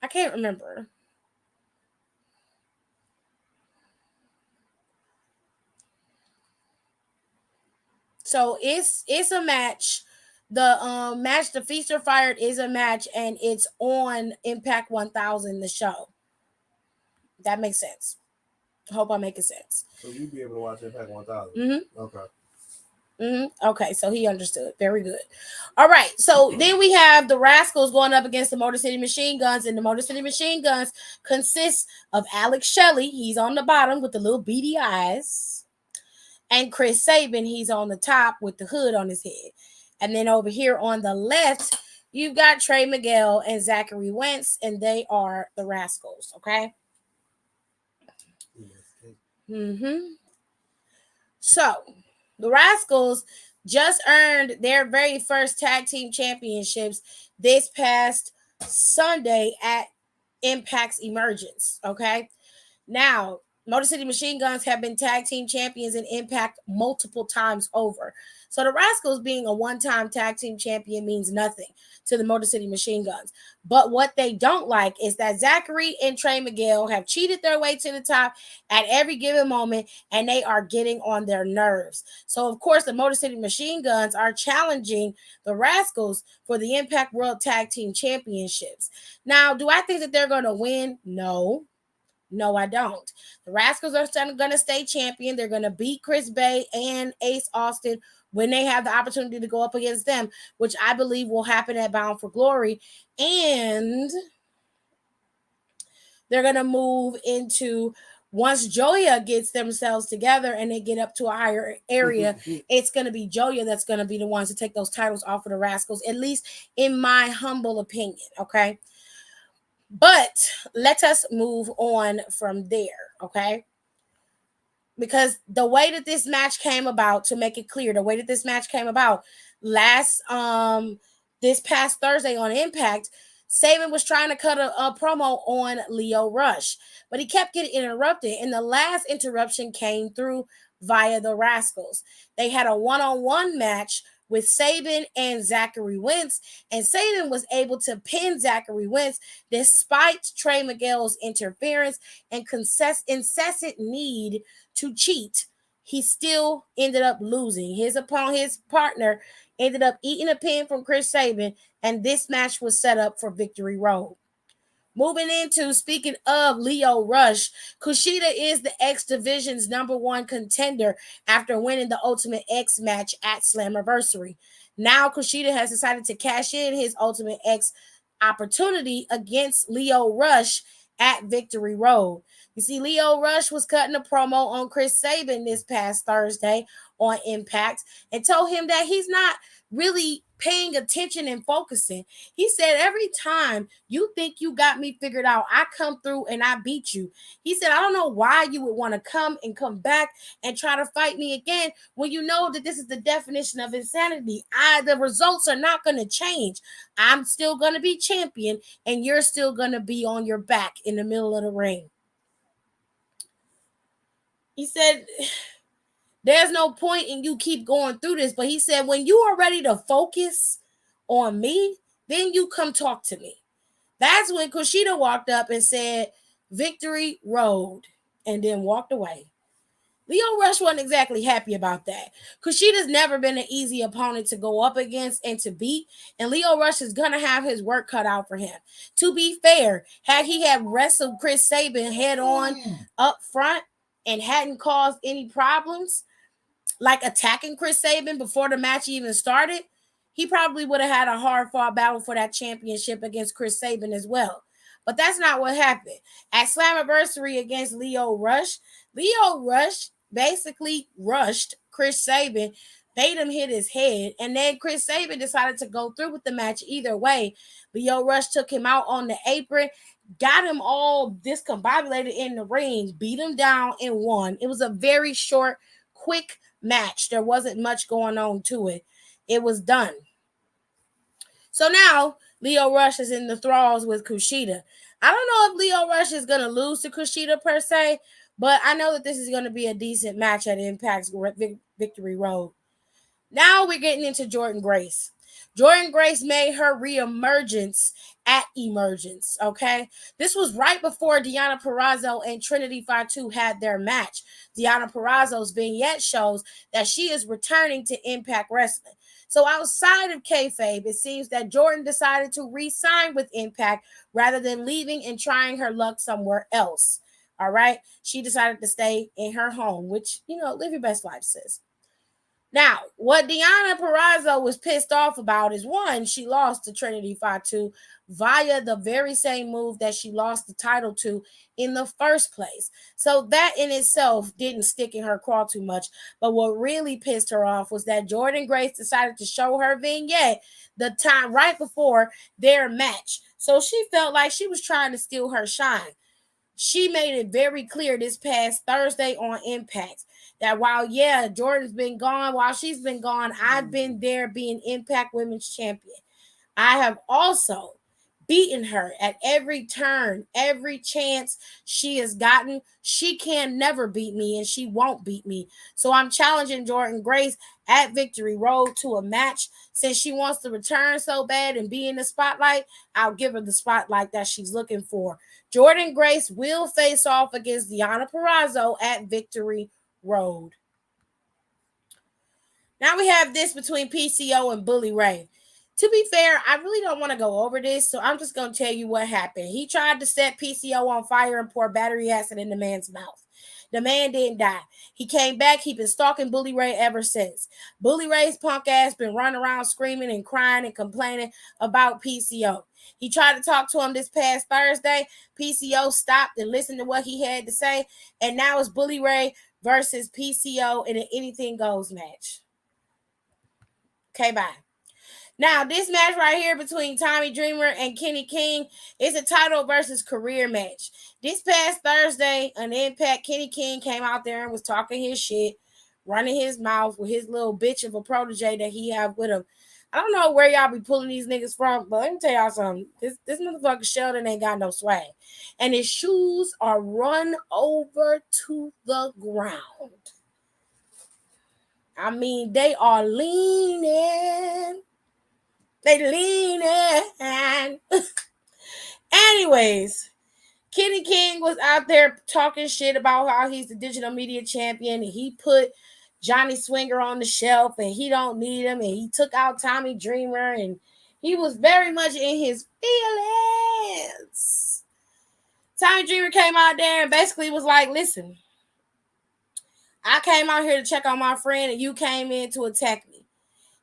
I can't remember. So it's a match. The match, the Feast or Fired, is a match, and it's on Impact 1000, the show. That makes sense. Hope I'm making sense. So you'll be able to watch Impact 1000. Mm-hmm. Okay. Okay, so he understood. Very good. All right, so then we have the Rascals going up against the Motor City Machine Guns, and the Motor City Machine Guns consists of Alex Shelley. He's on the bottom with the little beady eyes. And Chris Sabin, he's on the top with the hood on his head. And then over here on the left, you've got Trey Miguel and Zachary Wentz, and they are the Rascals, okay? So, the Rascals just earned their very first tag team championships this past Sunday at Impact's Emergence, okay? Now, Motor City Machine Guns have been tag team champions in Impact multiple times over. So the Rascals being a one-time tag team champion means nothing to the Motor City Machine Guns. But what they don't like is that Zachary and Trey Miguel have cheated their way to the top at every given moment, and they are getting on their nerves. So, of course, the Motor City Machine Guns are challenging the Rascals for the Impact World Tag Team Championships. Now, do I think that they're going to win? No. No, I don't. The Rascals are going to stay champion. They're going to beat Chris Bay and Ace Austin when they have the opportunity to go up against them, which I believe will happen at Bound for Glory. And they're going to move into, once Joya gets themselves together and they get up to a higher area, it's going to be Joya that's going to be the ones to take those titles off of the Rascals, at least in my humble opinion, okay? But let us move on from there, okay? Because the way that this match came about, to make it clear, the way that this match came about this past Thursday on Impact, Sabin was trying to cut a promo on Lio Rush, but he kept getting interrupted, and the last interruption came through via the Rascals. They had a one-on-one match with Sabin and Zachary Wentz, and Sabin was able to pin Zachary Wentz despite Trey Miguel's interference and incessant need to cheat. He still ended up losing. His partner ended up eating a pin from Chris Sabin, and this match was set up for Victory Road. Moving into, speaking of Lio Rush, Kushida is the X Division's #1 contender after winning the Ultimate X match at Slammiversary. Now Kushida has decided to cash in his Ultimate X opportunity against Lio Rush at Victory Road. You see, Lio Rush was cutting a promo on Chris Sabin this past Thursday on Impact and told him that he's not really paying attention and focusing. He said, every time you think you got me figured out, I come through and I beat you. He said, I don't know why you would want to come back and try to fight me again when you know that this is the definition of insanity. The results are not going to change. I'm still going to be champion and you're still going to be on your back in the middle of the ring. He said, there's no point in you keep going through this. But he said, when you are ready to focus on me, then you come talk to me. That's when Kushida walked up and said, Victory Road, and then walked away. Lio Rush wasn't exactly happy about that. Kushida's never been an easy opponent to go up against and to beat, and Lio Rush is going to have his work cut out for him. To be fair, had he had wrestled Chris Sabin head on up front and hadn't caused any problems, like attacking Chris Sabin before the match even started, he probably would have had a hard-fought battle for that championship against Chris Sabin as well. But that's not what happened. At Slammiversary against Lio Rush basically rushed Chris Sabin, made him hit his head, and then Chris Sabin decided to go through with the match either way. Lio Rush took him out on the apron, got him all discombobulated in the ring, beat him down, and won. It was a very short, quick match. There wasn't much going on to it. It was done. So now Lio Rush is in the thralls with Kushida. I don't know if Lio Rush is going to lose to Kushida per se, but I know that this is going to be a decent match at Impact's Victory Road. Now we're getting into Jordynne Grace. Jordynne Grace made her reemergence at Emergence, okay? This was right before Deonna Purrazzo and Trinity Fatu had their match. Deonna Purrazzo's vignette shows that she is returning to Impact Wrestling. So outside of kayfabe, it seems that Jordynne decided to re-sign with Impact rather than leaving and trying her luck somewhere else, all right? She decided to stay in her home, which, live your best life, sis. Now, what Deonna Purrazzo was pissed off about is, one, she lost to Trinity Fatu via the very same move that she lost the title to in the first place. So that in itself didn't stick in her craw too much. But what really pissed her off was that Jordynne Grace decided to show her vignette the time right before their match. So she felt like she was trying to steal her shine. She made it very clear this past Thursday on Impact that while, Jordynne's been gone, while she's been gone, I've been there being Impact Women's Champion. I have also beaten her at every turn, every chance she has gotten. She can never beat me, and she won't beat me. So I'm challenging Jordynne Grace at Victory Road to a match. Since she wants to return so bad and be in the spotlight, I'll give her the spotlight that she's looking for. Jordynne Grace will face off against Deonna Purrazzo at Victory Road. Now we have this between PCO and Bully Ray. To be fair, I really don't want to go over this, so I'm just going to tell you what happened. He tried to set PCO on fire and pour battery acid in the man's mouth. The man didn't die. He came back. He's been stalking Bully Ray ever since. Bully Ray's punk ass been running around screaming and crying and complaining about PCO. He tried to talk to him this past Thursday. PCO stopped and listened to what he had to say, and now it's Bully Ray versus PCO in an anything goes match. Okay, bye. Now, this match right here between Tommy Dreamer and Kenny King is a title versus career match. This past Thursday on Impact, Kenny King came out there and was talking his shit, running his mouth with his little bitch of a protege that he have with him. I don't know where y'all be pulling these niggas from, but let me tell y'all something. This motherfucker Sheldon ain't got no swag. And his shoes are run over to the ground. I mean, they are leaning. They leaning. Anyways, Kenny King was out there talking shit about how he's the digital media champion and he put Johnny Swinger on the shelf and he don't need him, and he took out Tommy Dreamer, and he was very much in his feelings. Tommy Dreamer came out there and basically was like, listen, I came out here to check on my friend and you came in to attack me.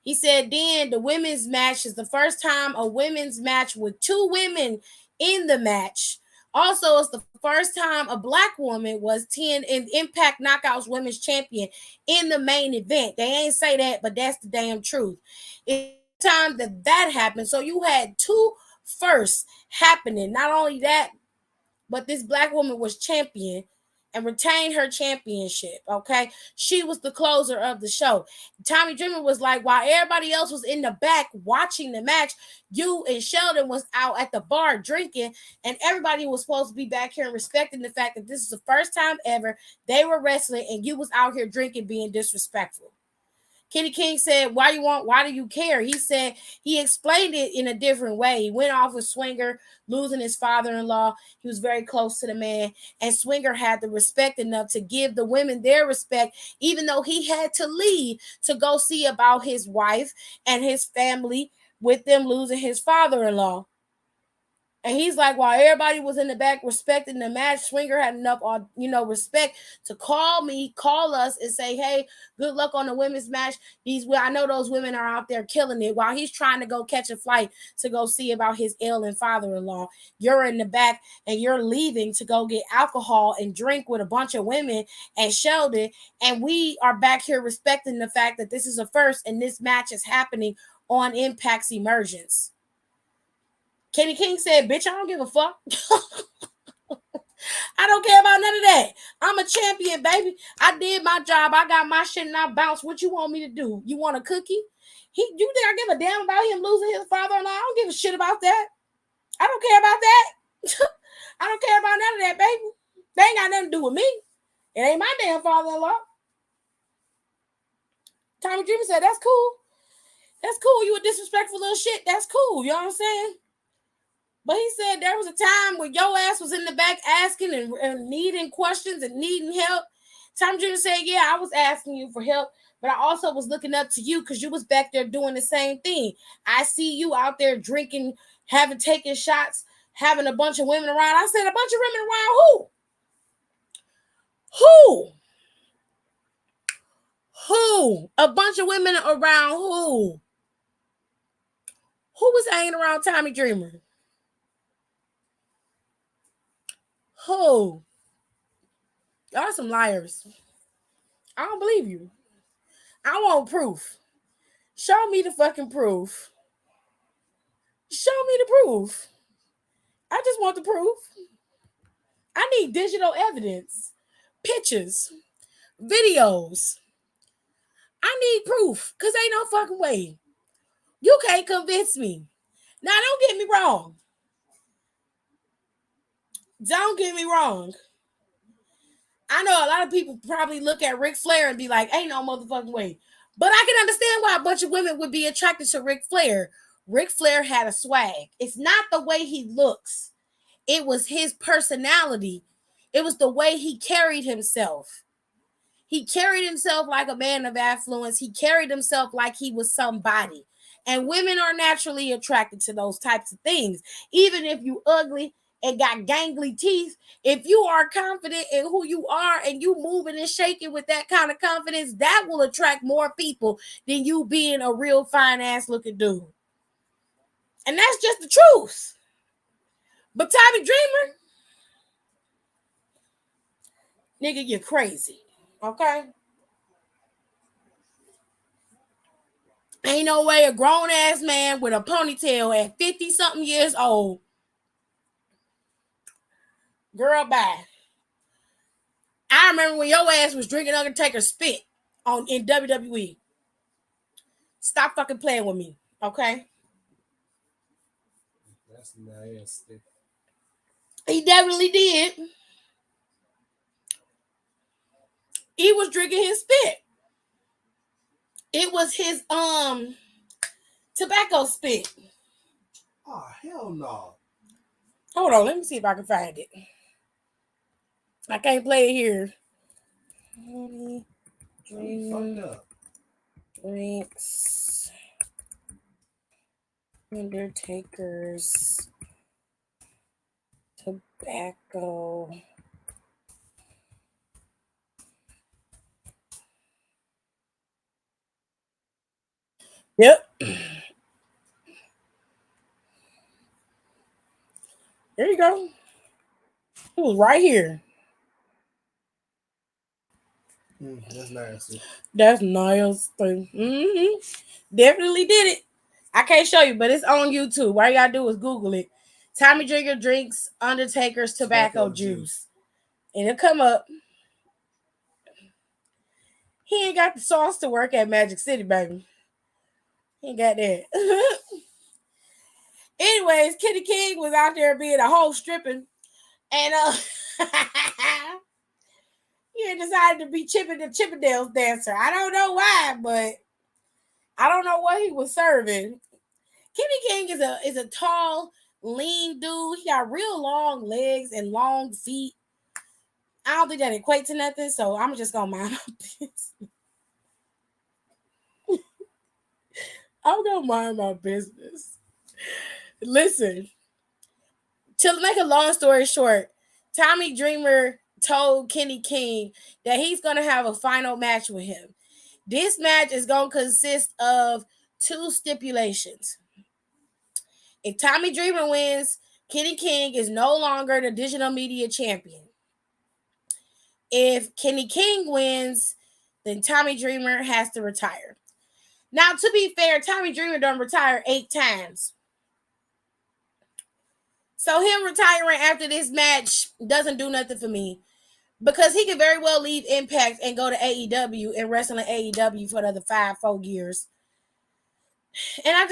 He said then the women's match is the first time a women's match with two women in the match. Also, it's the first time a black woman was 10 in Impact Knockouts Women's Champion in the main event. They ain't say that, but that's the damn truth. It's time that happened. So you had two firsts happening. Not only that, but this black woman was champion and retained her championship. Okay, she was the closer of the show. Tommy Dreamer was like, while everybody else was in the back watching the match, you and Sheldon was out at the bar drinking, and everybody was supposed to be back here and respecting the fact that this is the first time ever they were wrestling, and you was out here drinking, being disrespectful. Kenny King said, why do you care? He said he explained it in a different way. He went off with Swinger losing his father-in-law. He was very close to the man, and Swinger had the respect enough to give the women their respect, even though he had to leave to go see about his wife and his family with them losing his father-in-law. And he's like, while everybody was in the back respecting the match, Swinger had enough, respect to call us and say, hey, good luck on the women's match. I know those women are out there killing it, while he's trying to go catch a flight to go see about his ailing father-in-law. You're in the back and you're leaving to go get alcohol and drink with a bunch of women and Sheldon. And we are back here respecting the fact that this is a first and this match is happening on Impact's Emergence. Kenny King said, bitch, I don't give a fuck. I don't care about none of that. I'm a champion, baby. I did my job. I got my shit and I bounced. What you want me to do? You want a cookie? You think I give a damn about him losing his father-in-law? I don't give a shit about that. I don't care about that. I don't care about none of that, baby. They ain't got nothing to do with me. It ain't my damn father-in-law. Tommy Dreamer said, that's cool. That's cool. You a disrespectful little shit. That's cool. You know what I'm saying? But he said there was a time where your ass was in the back asking and needing questions and needing help. Tommy Jr. said, yeah, I was asking you for help, but I also was looking up to you because you was back there doing the same thing. I see you out there drinking, taking shots, having a bunch of women around. I said, a bunch of women around who? Who? A bunch of women around who? Who was hanging around Tommy Dreamer? Who? Y'all some liars. I don't believe you. I want proof. Show me the fucking proof. Show me the proof. I just want the proof. I need digital evidence, pictures, videos. I need proof because ain't no fucking way. You can't convince me. Now, don't get me wrong. Don't get me wrong. I know a lot of people probably look at Ric Flair and be like, ain't no motherfucking way. But I can understand why a bunch of women would be attracted to Ric Flair. Ric Flair had a swag. It's not the way he looks. It was his personality. It was the way he carried himself. He carried himself like a man of affluence. He carried himself like he was somebody. And women are naturally attracted to those types of things. Even if you ugly and got gangly teeth, if you are confident in who you are and you moving and shaking with that kind of confidence, that will attract more people than you being a real fine ass looking dude. And that's just the truth. But Tommy Dreamer, nigga, you're crazy. Okay? Ain't no way a grown ass man with a ponytail at 50 something years old. Girl, bye. I remember when your ass was drinking Undertaker spit in WWE. Stop fucking playing with me, okay? That's nasty. He definitely did. He was drinking his spit. It was his tobacco spit. Oh, hell no. Hold on, let me see if I can find it. I can't play it here. Fucked up. Drinks. Undertaker's tobacco. Yep. There you go. It was right here. That's nasty. That's nice thing. Definitely did it. I can't show you, but it's on YouTube. All you gotta do is Google it. Tommy Dreamer drinks Undertaker's tobacco juice. And it'll come up. He ain't got the sauce to work at Magic City, baby. He ain't got that. Anyways, Kenny King was out there being a whole stripping. And he decided to be the Chippendales dancer. I don't know why, but I don't know what he was serving. Kenny King is a tall, lean dude. He got real long legs and long feet. I don't think that equates to nothing, so I'm just gonna mind my business. I'm gonna mind my business. Listen, to make a long story short, Tommy Dreamer told Kenny King that he's gonna have a final match with him. This match is gonna consist of 2 stipulations. If Tommy Dreamer wins, Kenny King is no longer the digital media champion. If Kenny King wins, then Tommy Dreamer has to retire. Now, to be fair, Tommy Dreamer done retire 8 times. So him retiring after this match doesn't do nothing for me. Because he could very well leave Impact and go to AEW and wrestle in AEW for another 4 years. And I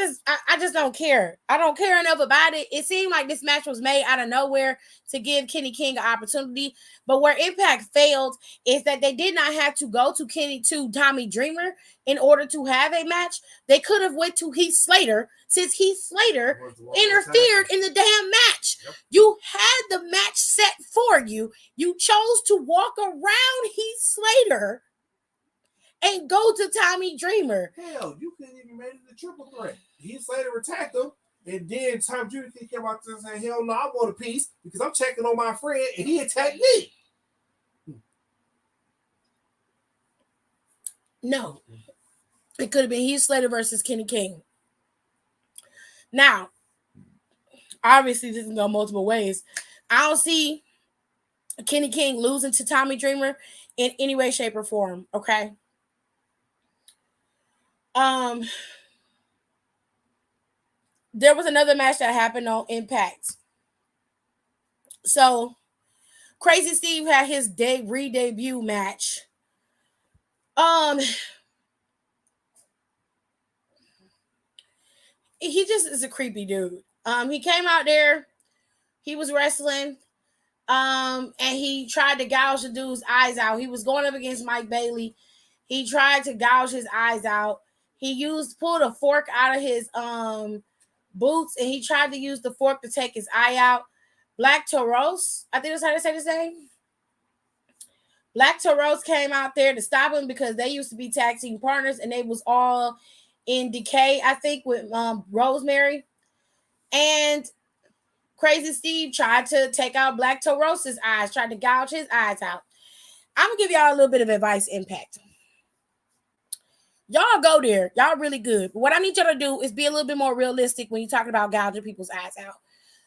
just don't care. I don't care enough about it. It seemed like this match was made out of nowhere to give Kenny King an opportunity. But where Impact failed is that they did not have to go to Tommy Dreamer in order to have a match. They could have went to Heath Slater, since Heath Slater interfered in the damn match. Yep. You had the match set for you. You chose to walk around Heath Slater and go to Tommy Dreamer. Hell, you couldn't even make it a triple threat. Heath Slater attacked him, and then Tommy Dreamer came out there and said, hell no, I want a piece because I'm checking on my friend, and he attacked me. No. It could have been Heath Slater versus Kenny King. Now, obviously, this can go multiple ways. I don't see Kenny King losing to Tommy Dreamer in any way, shape, or form, okay? There was another match that happened on Impact. So, Crazy Steve had his re-debut match. He just is a creepy dude. He came out there, he was wrestling, and he tried to gouge the dude's eyes out. He was going up against Mike Bailey. He tried to gouge his eyes out. He pulled a fork out of his boots, and he tried to use the fork to take his eye out. Black Taurus, I think that's how they say his name. Black Taurus came out there to stop him because they used to be tag team partners, and they was all in Decay, I think, with Rosemary. And Crazy Steve tried to take out Black Taurus' eyes, tried to gouge his eyes out. I'm going to give y'all a little bit of advice, Impact. Y'all go there. Y'all really good. But what I need y'all to do is be a little bit more realistic when you're talking about gouging people's eyes out.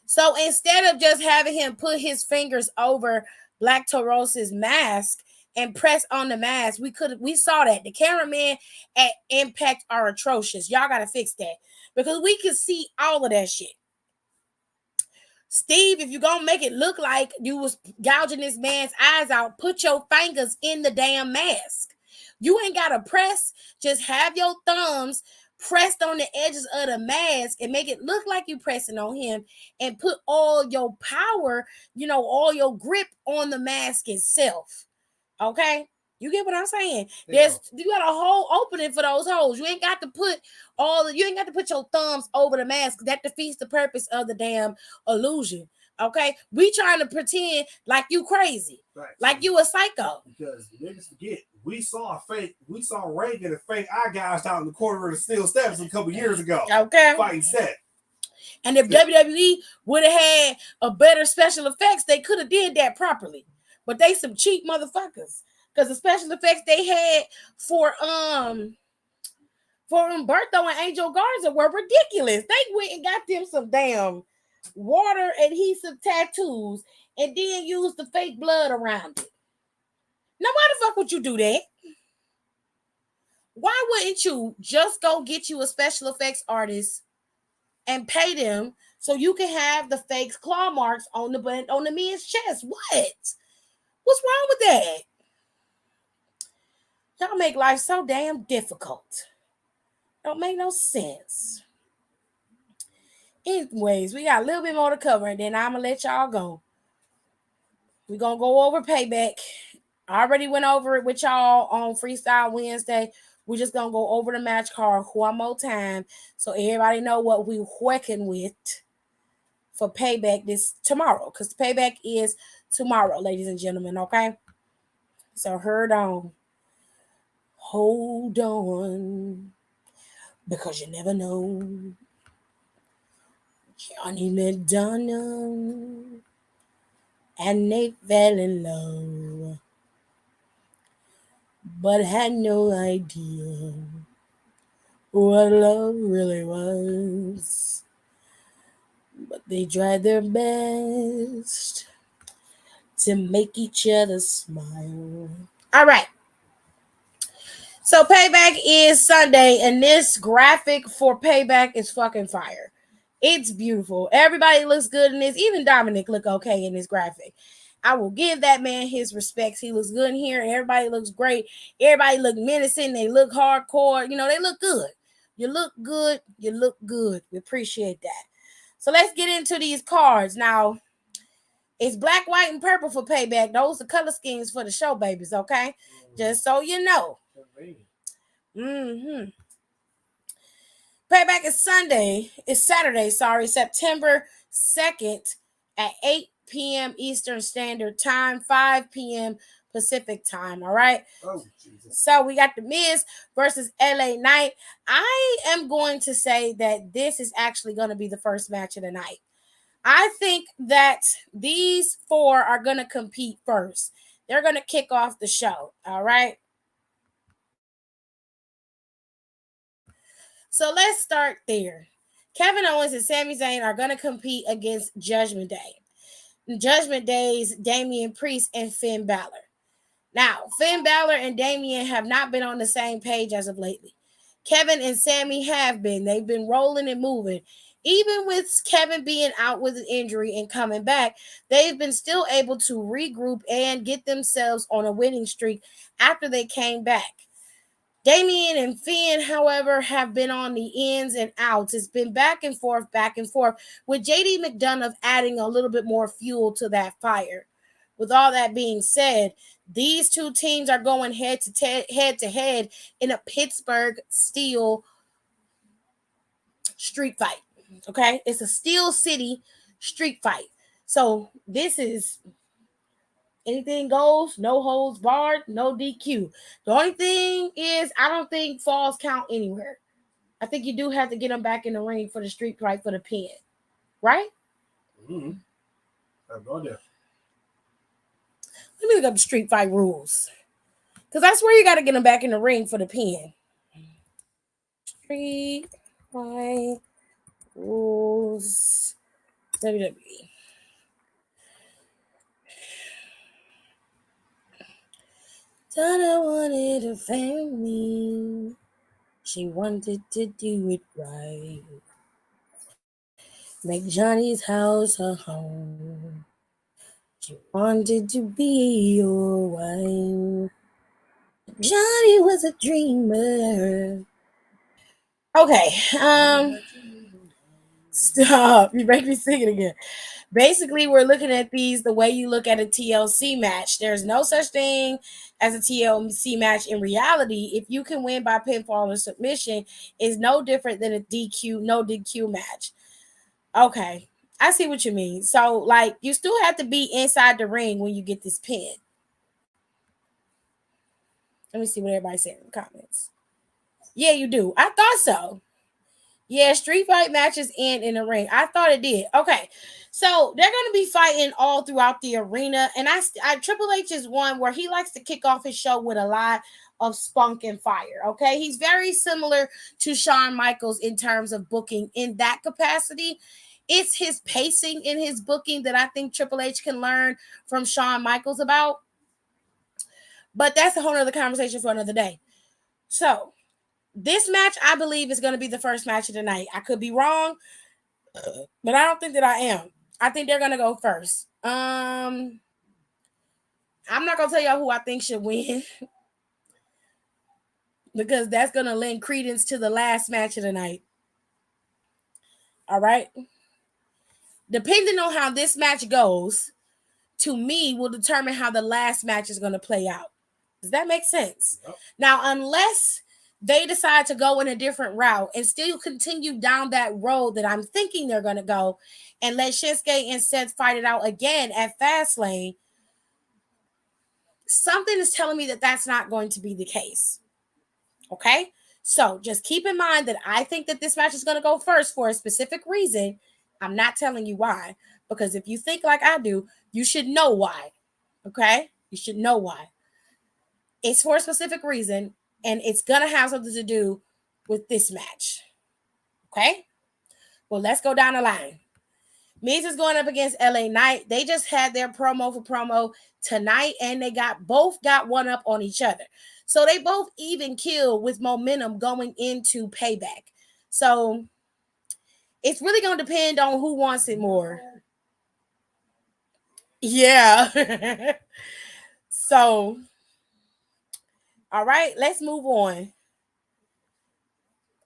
So instead of just having him put his fingers over Black Taurus' mask and press on the mask, we saw that. The cameramen at Impact are atrocious. Y'all got to fix that because we can see all of that shit. Steve, if you're going to make it look like you was gouging this man's eyes out, put your fingers in the damn mask. You ain't got to press. Just have your thumbs pressed on the edges of the mask and make it look like you pressing on him and put all your power, all your grip on the mask itself. Okay? You get what I'm saying? You got a whole opening for those holes. You ain't got to put your thumbs over the mask. That defeats the purpose of the damn illusion. Okay? We trying to pretend like you crazy. Right. Like you a psycho. Because niggas forget, we saw Ray get a fake eye gouged out in the corner of the steel steps a couple years ago. Okay. Fighting set. And if WWE would have had a better special effects, they could have did that properly. But they some cheap motherfuckers. Because the special effects they had for Umberto and Angel Garza were ridiculous. They went and got them some damn water adhesive tattoos and then used the fake blood around it. Now, why the fuck would you do that? Why wouldn't you just go get you a special effects artist and pay them so you can have the fake claw marks on the men's chest. What? What's wrong with that? Y'all make life so damn difficult. Don't make no sense. Anyways, we got a little bit more to cover, and then I'm gonna let y'all go. We're gonna go over Payback. I already went over it with y'all on Freestyle Wednesday. We're just gonna go over the match card one more time so everybody know what we working with for Payback this tomorrow. Because Payback is tomorrow, ladies and gentlemen, okay? So hold on, because you never know. Johnny McDonough and Nate fell in love, but had no idea what love really was. But they tried their best to make each other smile. All right. So Payback is Sunday, and this graphic for Payback is fucking fire. It's beautiful. Everybody looks good in this. Even Dominic look okay in this graphic. I will give that man his respects. He looks good in here. Everybody looks great. Everybody look menacing. They look hardcore. You know, they look good. You look good. You look good. We appreciate that. So let's get into these cards. Now, it's black, white, and purple for Payback. Those are color schemes for the show, babies, okay? Just so you know. Mm-hmm. Payback is Saturday, September 2nd at 8 p.m. Eastern Standard Time, 5 p.m. Pacific Time, all right? Oh, Jesus. So we got The Miz versus LA Knight. I am going to say that this is actually going to be the first match of the night. I think that these four are going to compete first. They're going to kick off the show, all right? So let's start there. Kevin Owens and Sami Zayn are going to compete against Judgment Day. Judgment Day's Damian Priest and Finn Balor. Now, Finn Balor and Damian have not been on the same page as of lately. Kevin and Sami have been. They've been rolling and moving. Even with Kevin being out with an injury and coming back, they've been still able to regroup and get themselves on a winning streak after they came back. Damian and Finn, however, have been on the ins and outs. It's been back and forth, with JD McDonough adding a little bit more fuel to that fire. With all that being said, these two teams are going head to head in a Pittsburgh Steel street fight. Okay? It's a Steel City street fight. So this is anything goes, no holds barred, no DQ. The only thing is, I don't think falls count anywhere. I think you do have to get them back in the ring for the street fight for the pin. Right? Mm-hmm. I have no idea. Let me look up the street fight rules. Because that's where you got to get them back in the ring for the pin. Street fight rules. WWE. Donna wanted a family. She wanted to do it right. Make Johnny's house a home. She wanted to be your wife. Johnny was a dreamer. Okay, stop. You make me sing it again. Basically, we're looking at these the way you look at a TLC match. There's no such thing as a TLC match in reality. If you can win by pinfall or submission, is no different than a no DQ match. Okay, I see what you mean. So, like, you still have to be inside the ring when you get this pin. Let me see what everybody said in the comments. Yeah, you do. I thought so. Yeah, street fight matches end in the ring. I thought it did. Okay, so they're going to be fighting all throughout the arena, and I Triple H is one where he likes to kick off his show with a lot of spunk and fire. Okay, he's very similar to Shawn Michaels in terms of booking in that capacity. It's his pacing in his booking that I think Triple H can learn from Shawn Michaels about. But that's a whole other conversation for another day. So this match, I believe, is going to be the first match of the night. I could be wrong. But I don't think that I am. I think they're gonna go first. I'm not gonna tell y'all who I think should win because that's gonna lend credence to the last match of the night. All right. Depending on how this match goes, to me, will determine how the last match is gonna play out. Does that make sense? Yep. Now, unless they decide to go in a different route and still continue down that road that I'm thinking they're gonna go, and let Shinsuke and Seth fight it out again at Fastlane, something is telling me that that's not going to be the case. Okay? So just keep in mind that I think that this match is going to go first for a specific reason. I'm not telling you why, because if you think like I do, you should know why. Okay? You should know why. It's for a specific reason, and it's going to have something to do with this match. Okay? Well, let's go down the line. Miz is going up against LA Knight. They just had their promo for promo tonight, and they both got one up on each other. So they both even kill with momentum going into Payback. So it's really going to depend on who wants it more. Yeah. So, all right, let's move on.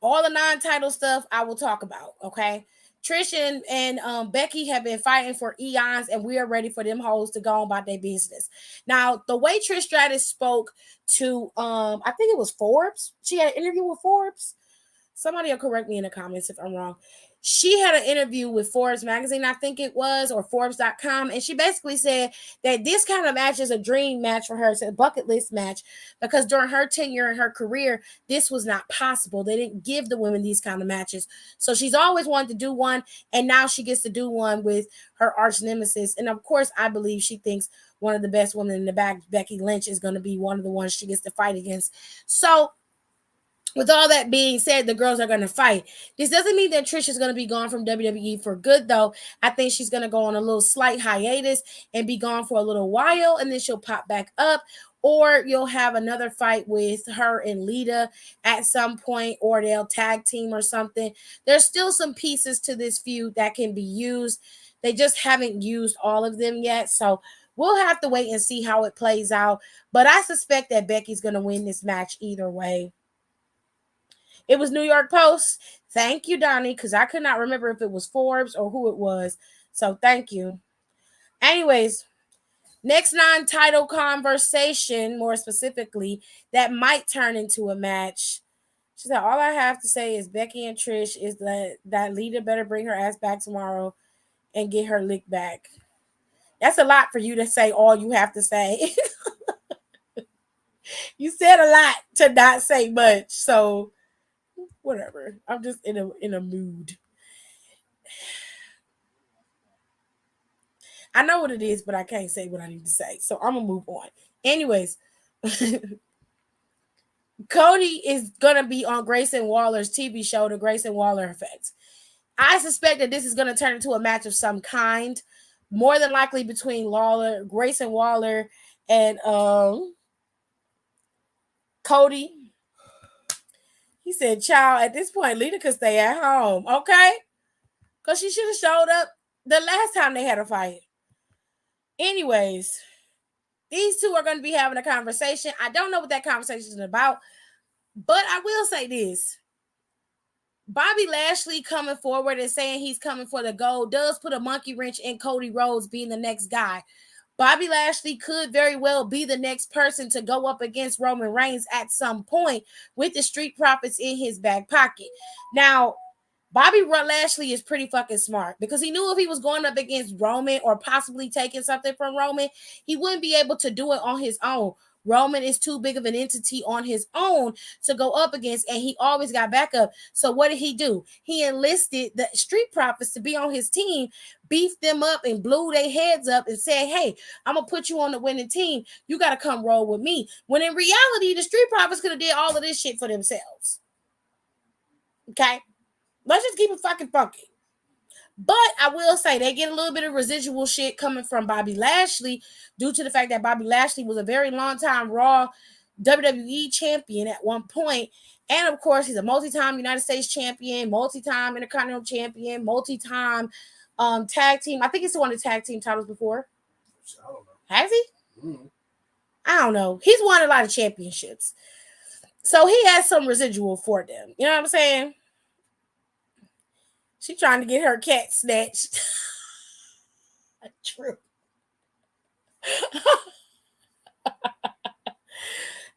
All the non-title stuff I will talk about, okay? Trish and Becky have been fighting for eons, and we are ready for them hoes to go on about their business. Now, the way Trish Stratus spoke to, I think it was Forbes. She had an interview with Forbes. Somebody will correct me in the comments if I'm wrong. She had an interview with Forbes magazine, I think it was, or Forbes.com, and she basically said that this kind of match is a dream match for her. It's a bucket list match because during her tenure in her career, this was not possible. They didn't give the women these kind of matches. So she's always wanted to do one, and now she gets to do one with her arch nemesis. And of course, I believe she thinks one of the best women in the back, Becky Lynch, is going to be one of the ones she gets to fight against. So with all that being said, the girls are going to fight. This doesn't mean that Trish is going to be gone from WWE for good, though. I think she's going to go on a little slight hiatus and be gone for a little while, and then she'll pop back up. Or you'll have another fight with her and Lita at some point, or they'll tag team or something. There's still some pieces to this feud that can be used. They just haven't used all of them yet, so we'll have to wait and see how it plays out. But I suspect that Becky's going to win this match either way. It was New York Post. Thank you, Donnie, because I could not remember if it was Forbes or who it was. So thank you. Anyways, next non-title conversation, more specifically, that might turn into a match. She said, all I have to say is Becky and Trish is that Lita better bring her ass back tomorrow and get her lick back. That's a lot for you to say all you have to say. You said a lot to not say much, so whatever. I'm just in a mood. I know what it is, but I can't say what I need to say. So I'm gonna move on. Anyways, Cody is gonna be on Grayson Waller's TV show, The Grayson Waller Effect. I suspect that this is gonna turn into a match of some kind, more than likely between Grayson Waller, and Cody. He said, child, at this point, Lita could stay at home, okay? Because she should have showed up the last time they had a fight. Anyways, these two are going to be having a conversation. I don't know what that conversation is about, but I will say this. Bobby Lashley coming forward and saying he's coming for the gold does put a monkey wrench in Cody Rhodes being the next guy. Bobby Lashley could very well be the next person to go up against Roman Reigns at some point with the Street Profits in his back pocket. Now, Bobby Lashley is pretty fucking smart because he knew if he was going up against Roman or possibly taking something from Roman, he wouldn't be able to do it on his own. Roman is too big of an entity on his own to go up against, and he always got backup. So what did he do? He enlisted the Street Profits to be on his team, beefed them up and blew their heads up and said, hey, I'm going to put you on the winning team. You got to come roll with me. When in reality, the Street Profits could have did all of this shit for themselves. Okay? Let's just keep it fucking funky. But I will say they get a little bit of residual shit coming from Bobby Lashley due to the fact that Bobby Lashley was a very long time Raw WWE champion at one point. And of course, he's a multi-time United States champion, multi-time Intercontinental champion, multi-time tag team. I think he's won the tag team titles before. I don't know. Has he? Mm-hmm. I don't know. He's won a lot of championships. So he has some residual for them. You know what I'm saying? She trying to get her cat snatched. True.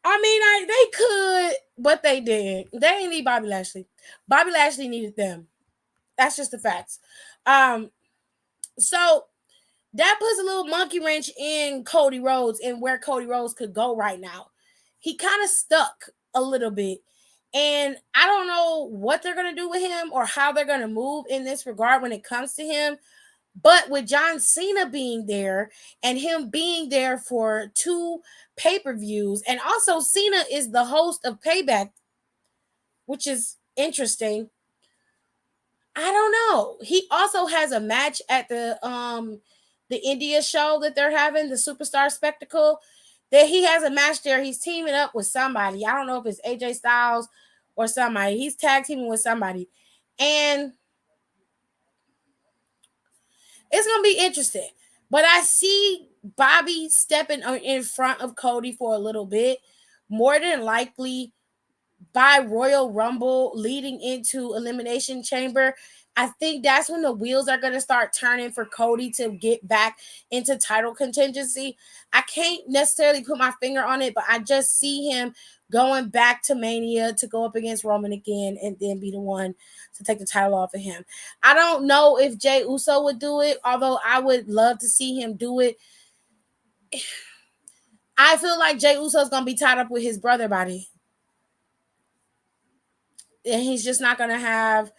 I mean, they could, but they didn't. They didn't need Bobby Lashley. Bobby Lashley needed them. That's just the facts. So that puts a little monkey wrench in Cody Rhodes and where Cody Rhodes could go right now. He kind of stuck a little bit. And I don't know what they're going to do with him or how they're going to move in this regard when it comes to him. But with John Cena being there and him being there for 2 pay-per-views, and also Cena is the host of Payback, which is interesting. I don't know. He also has a match at the India show that they're having, the Superstar Spectacle. That he has a match there. He's teaming up with somebody. I don't know if it's AJ Styles or somebody. He's tag teaming with somebody. And it's going to be interesting. But I see Bobby stepping in front of Cody for a little bit. More than likely by Royal Rumble leading into Elimination Chamber. I think that's when the wheels are going to start turning for Cody to get back into title contingency. I can't necessarily put my finger on it, but I just see him going back to Mania to go up against Roman again and then be the one to take the title off of him. I don't know if Jey Uso would do it, although I would love to see him do it. I feel like Jey Uso is going to be tied up with his brother body. And he's just not going to have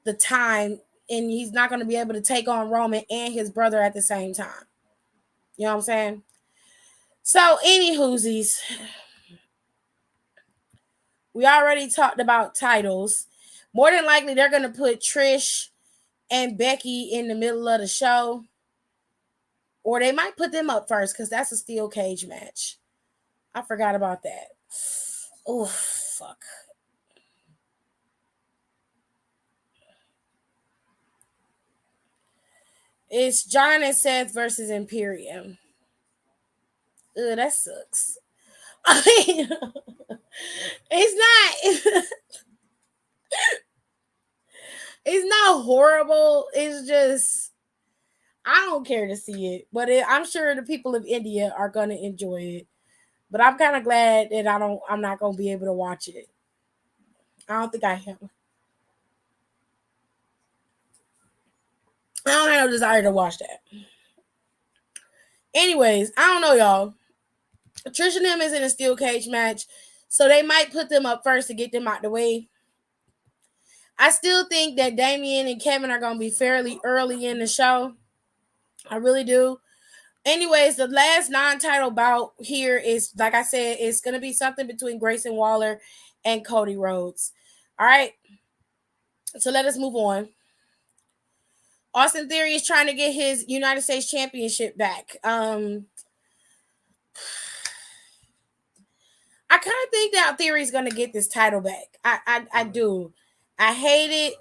the time, and he's not going to be able to take on Roman and his brother at the same time. You know what I'm saying? So, anywhoosies, we already talked about titles. More than likely, they're going to put Trish and Becky in the middle of the show. Or they might put them up first because that's a steel cage match. I forgot about that. Oh, fuck. It's John and Seth versus Imperium. Ugh, that sucks. I mean, it's not. It's not horrible. It's just I don't care to see it, but I'm sure the people of India are gonna enjoy it. But I'm kind of glad that I'm not gonna be able to watch it. I don't think I am. I don't have no desire to watch that. Anyways, I don't know, y'all. Trish and them is in a steel cage match, so they might put them up first to get them out the way. I still think that Damian and Kevin are going to be fairly early in the show. I really do. Anyways, the last non-title bout here is, like I said, it's going to be something between Grayson Waller and Cody Rhodes. All right. So let us move on. Austin Theory is trying to get his United States Championship back. I kind of think that Theory is going to get this title back. I do. I hate it.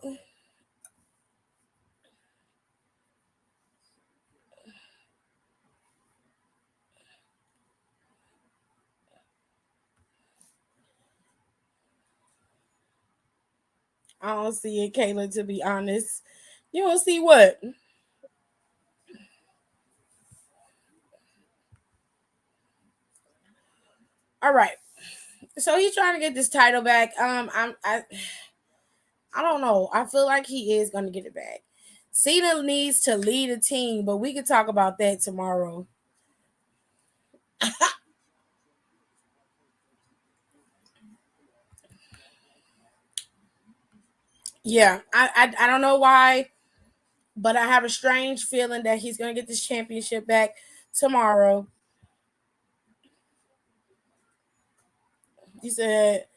I don't see it, Kayla, to be honest. You don't see what? All right. So he's trying to get this title back. I don't know. I feel like he is going to get it back. Cena needs to lead a team, but we can talk about that tomorrow. Yeah, I don't know why, but I have a strange feeling that he's going to get this championship back tomorrow. He said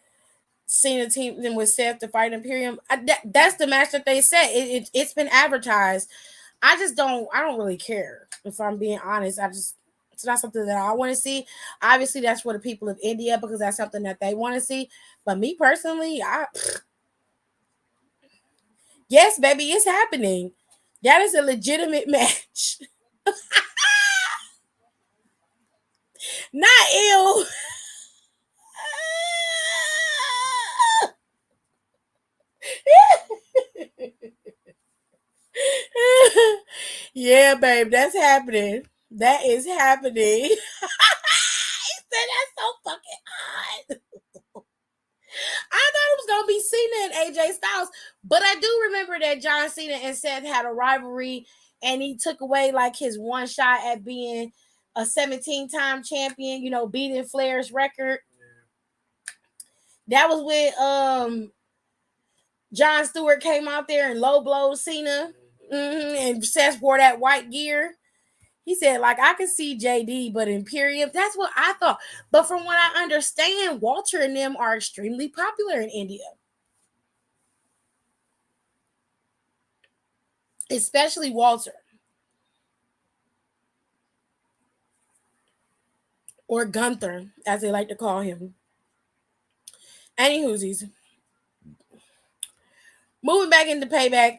Cena team them with Seth to fight Imperium. That's the match that they said. It's been advertised. I don't really care. If I'm being honest, It's not something that I want to see. Obviously, that's for the people of India because that's something that they want to see. But me personally, yes, baby, it's happening. That is a legitimate match. Not ill. Yeah, babe, that's happening. That is happening. He said that's so fucking odd. I thought it was gonna be Cena and AJ Styles, but I do remember that John Cena and Seth had a rivalry, and he took away like his one shot at being a 17-time champion. You know, beating Flair's record. That was when John Stewart came out there and low blowed Cena, and Seth wore that white gear. He said, like, I could see JD, but Imperium, that's what I thought. But from what I understand, Walter and them are extremely popular in India. Especially Walter. Or Gunther, as they like to call him. Anywhoosies. Moving back into Payback,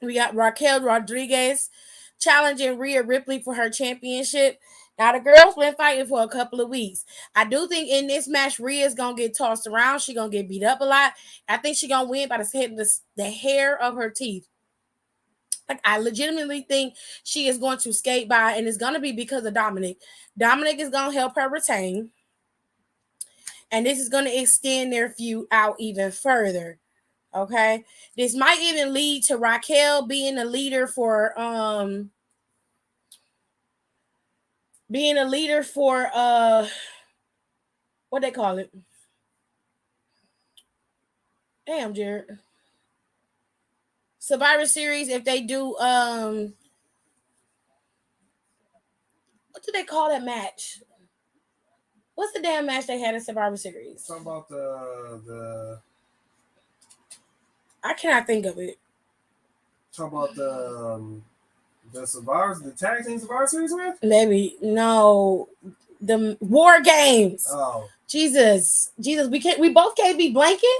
we got Raquel Rodriguez challenging Rhea Ripley for her championship. Now, the girls been fighting for a couple of weeks. I do think in this match, Rhea's going to get tossed around. She's going to get beat up a lot. I think she's going to win by the hair of her teeth. Like, I legitimately think she is going to skate by, and it's going to be because of Dominic. Dominic is going to help her retain. And this is going to extend their feud out even further. Okay. This might even lead to Raquel being a leader for what they call it. Damn, Jared. Survivor Series, if they do what do they call that match? What's the damn match they had in Survivor Series? Talking about the I cannot think of it. Talking about the Survivors, the tag team Survivor Series match? Maybe no, the War Games. Oh, Jesus, we both can't be blanking.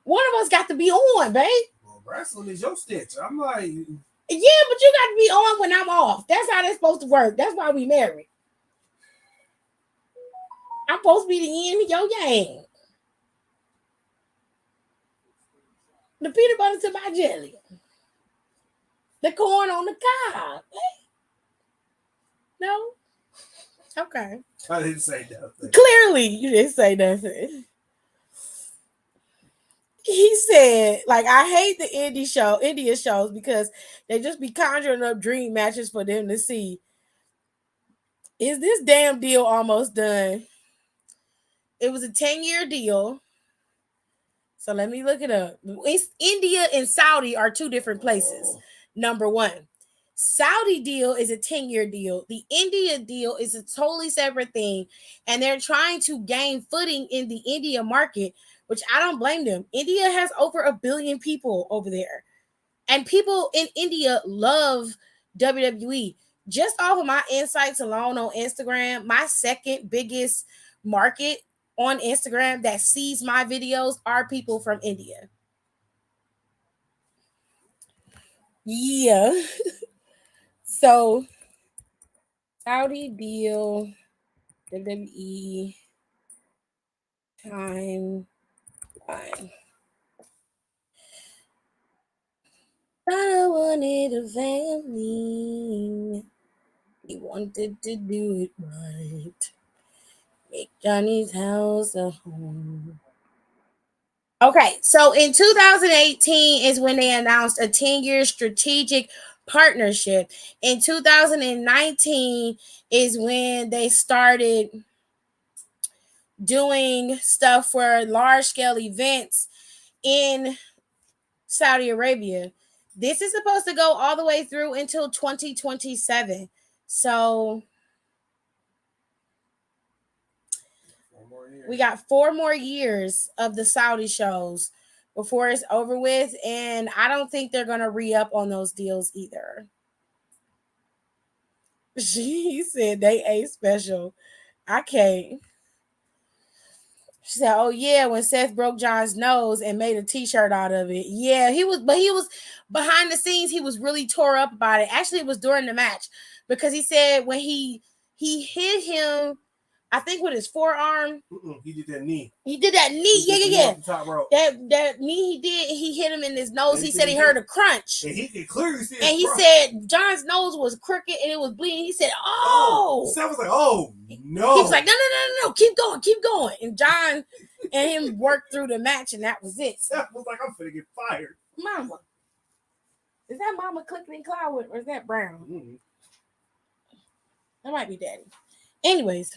One of us got to be on, babe. well, wrestling is your stitch. I'm like, yeah, but you got to be on when I'm off. That's how that's supposed to work. That's why we married. I'm supposed to be the yin of your yang. The peanut butter to my jelly. The corn on the cob. No? Okay. I didn't say nothing. Clearly, you didn't say nothing. He said, like, I hate the India shows because they just be conjuring up dream matches for them to see. Is this damn deal almost done? It was a 10-year deal. So let me look it up. India and Saudi are two different places. Number one, Saudi deal is a 10-year deal. The India deal is a totally separate thing. And they're trying to gain footing in the India market, which I don't blame them. India has over 1 billion people over there. And people in India love WWE. Just off of my insights alone on Instagram, my second biggest market on Instagram that sees my videos are people from India. Yeah. So, Saudi deal, WWE timeline. I wanted a family. He wanted to do it right. Make Johnny's house a home. Okay, so in 2018 is when they announced a 10-year strategic partnership. In 2019 is when they started doing stuff for large-scale events in Saudi Arabia. This is supposed to go all the way through until 2027. So we got 4 more years of the Saudi shows before it's over with. And I don't think they're going to re-up on those deals either. She said they ain't special. I can't. She said, "Oh yeah, when Seth broke John's nose and made a T-shirt out of it. Yeah, he was behind the scenes. He was really tore up about it. Actually, it was during the match because he said when he hit him, I think with his forearm. He did that knee. He did that knee. Yeah. Top rope. That knee he did. He hit him in his nose. He said he heard a crunch. And he could clearly see. And he said John's nose was crooked and it was bleeding. He said, "Oh." Seth was like, "Oh no." He was like, "No, keep going." And John and him worked through the match, and that was it. Seth was like, "I'm finna get fired." Mama, is that Mama clicking in cloud or is that Brown? Mm-hmm. That might be Daddy. Anyways.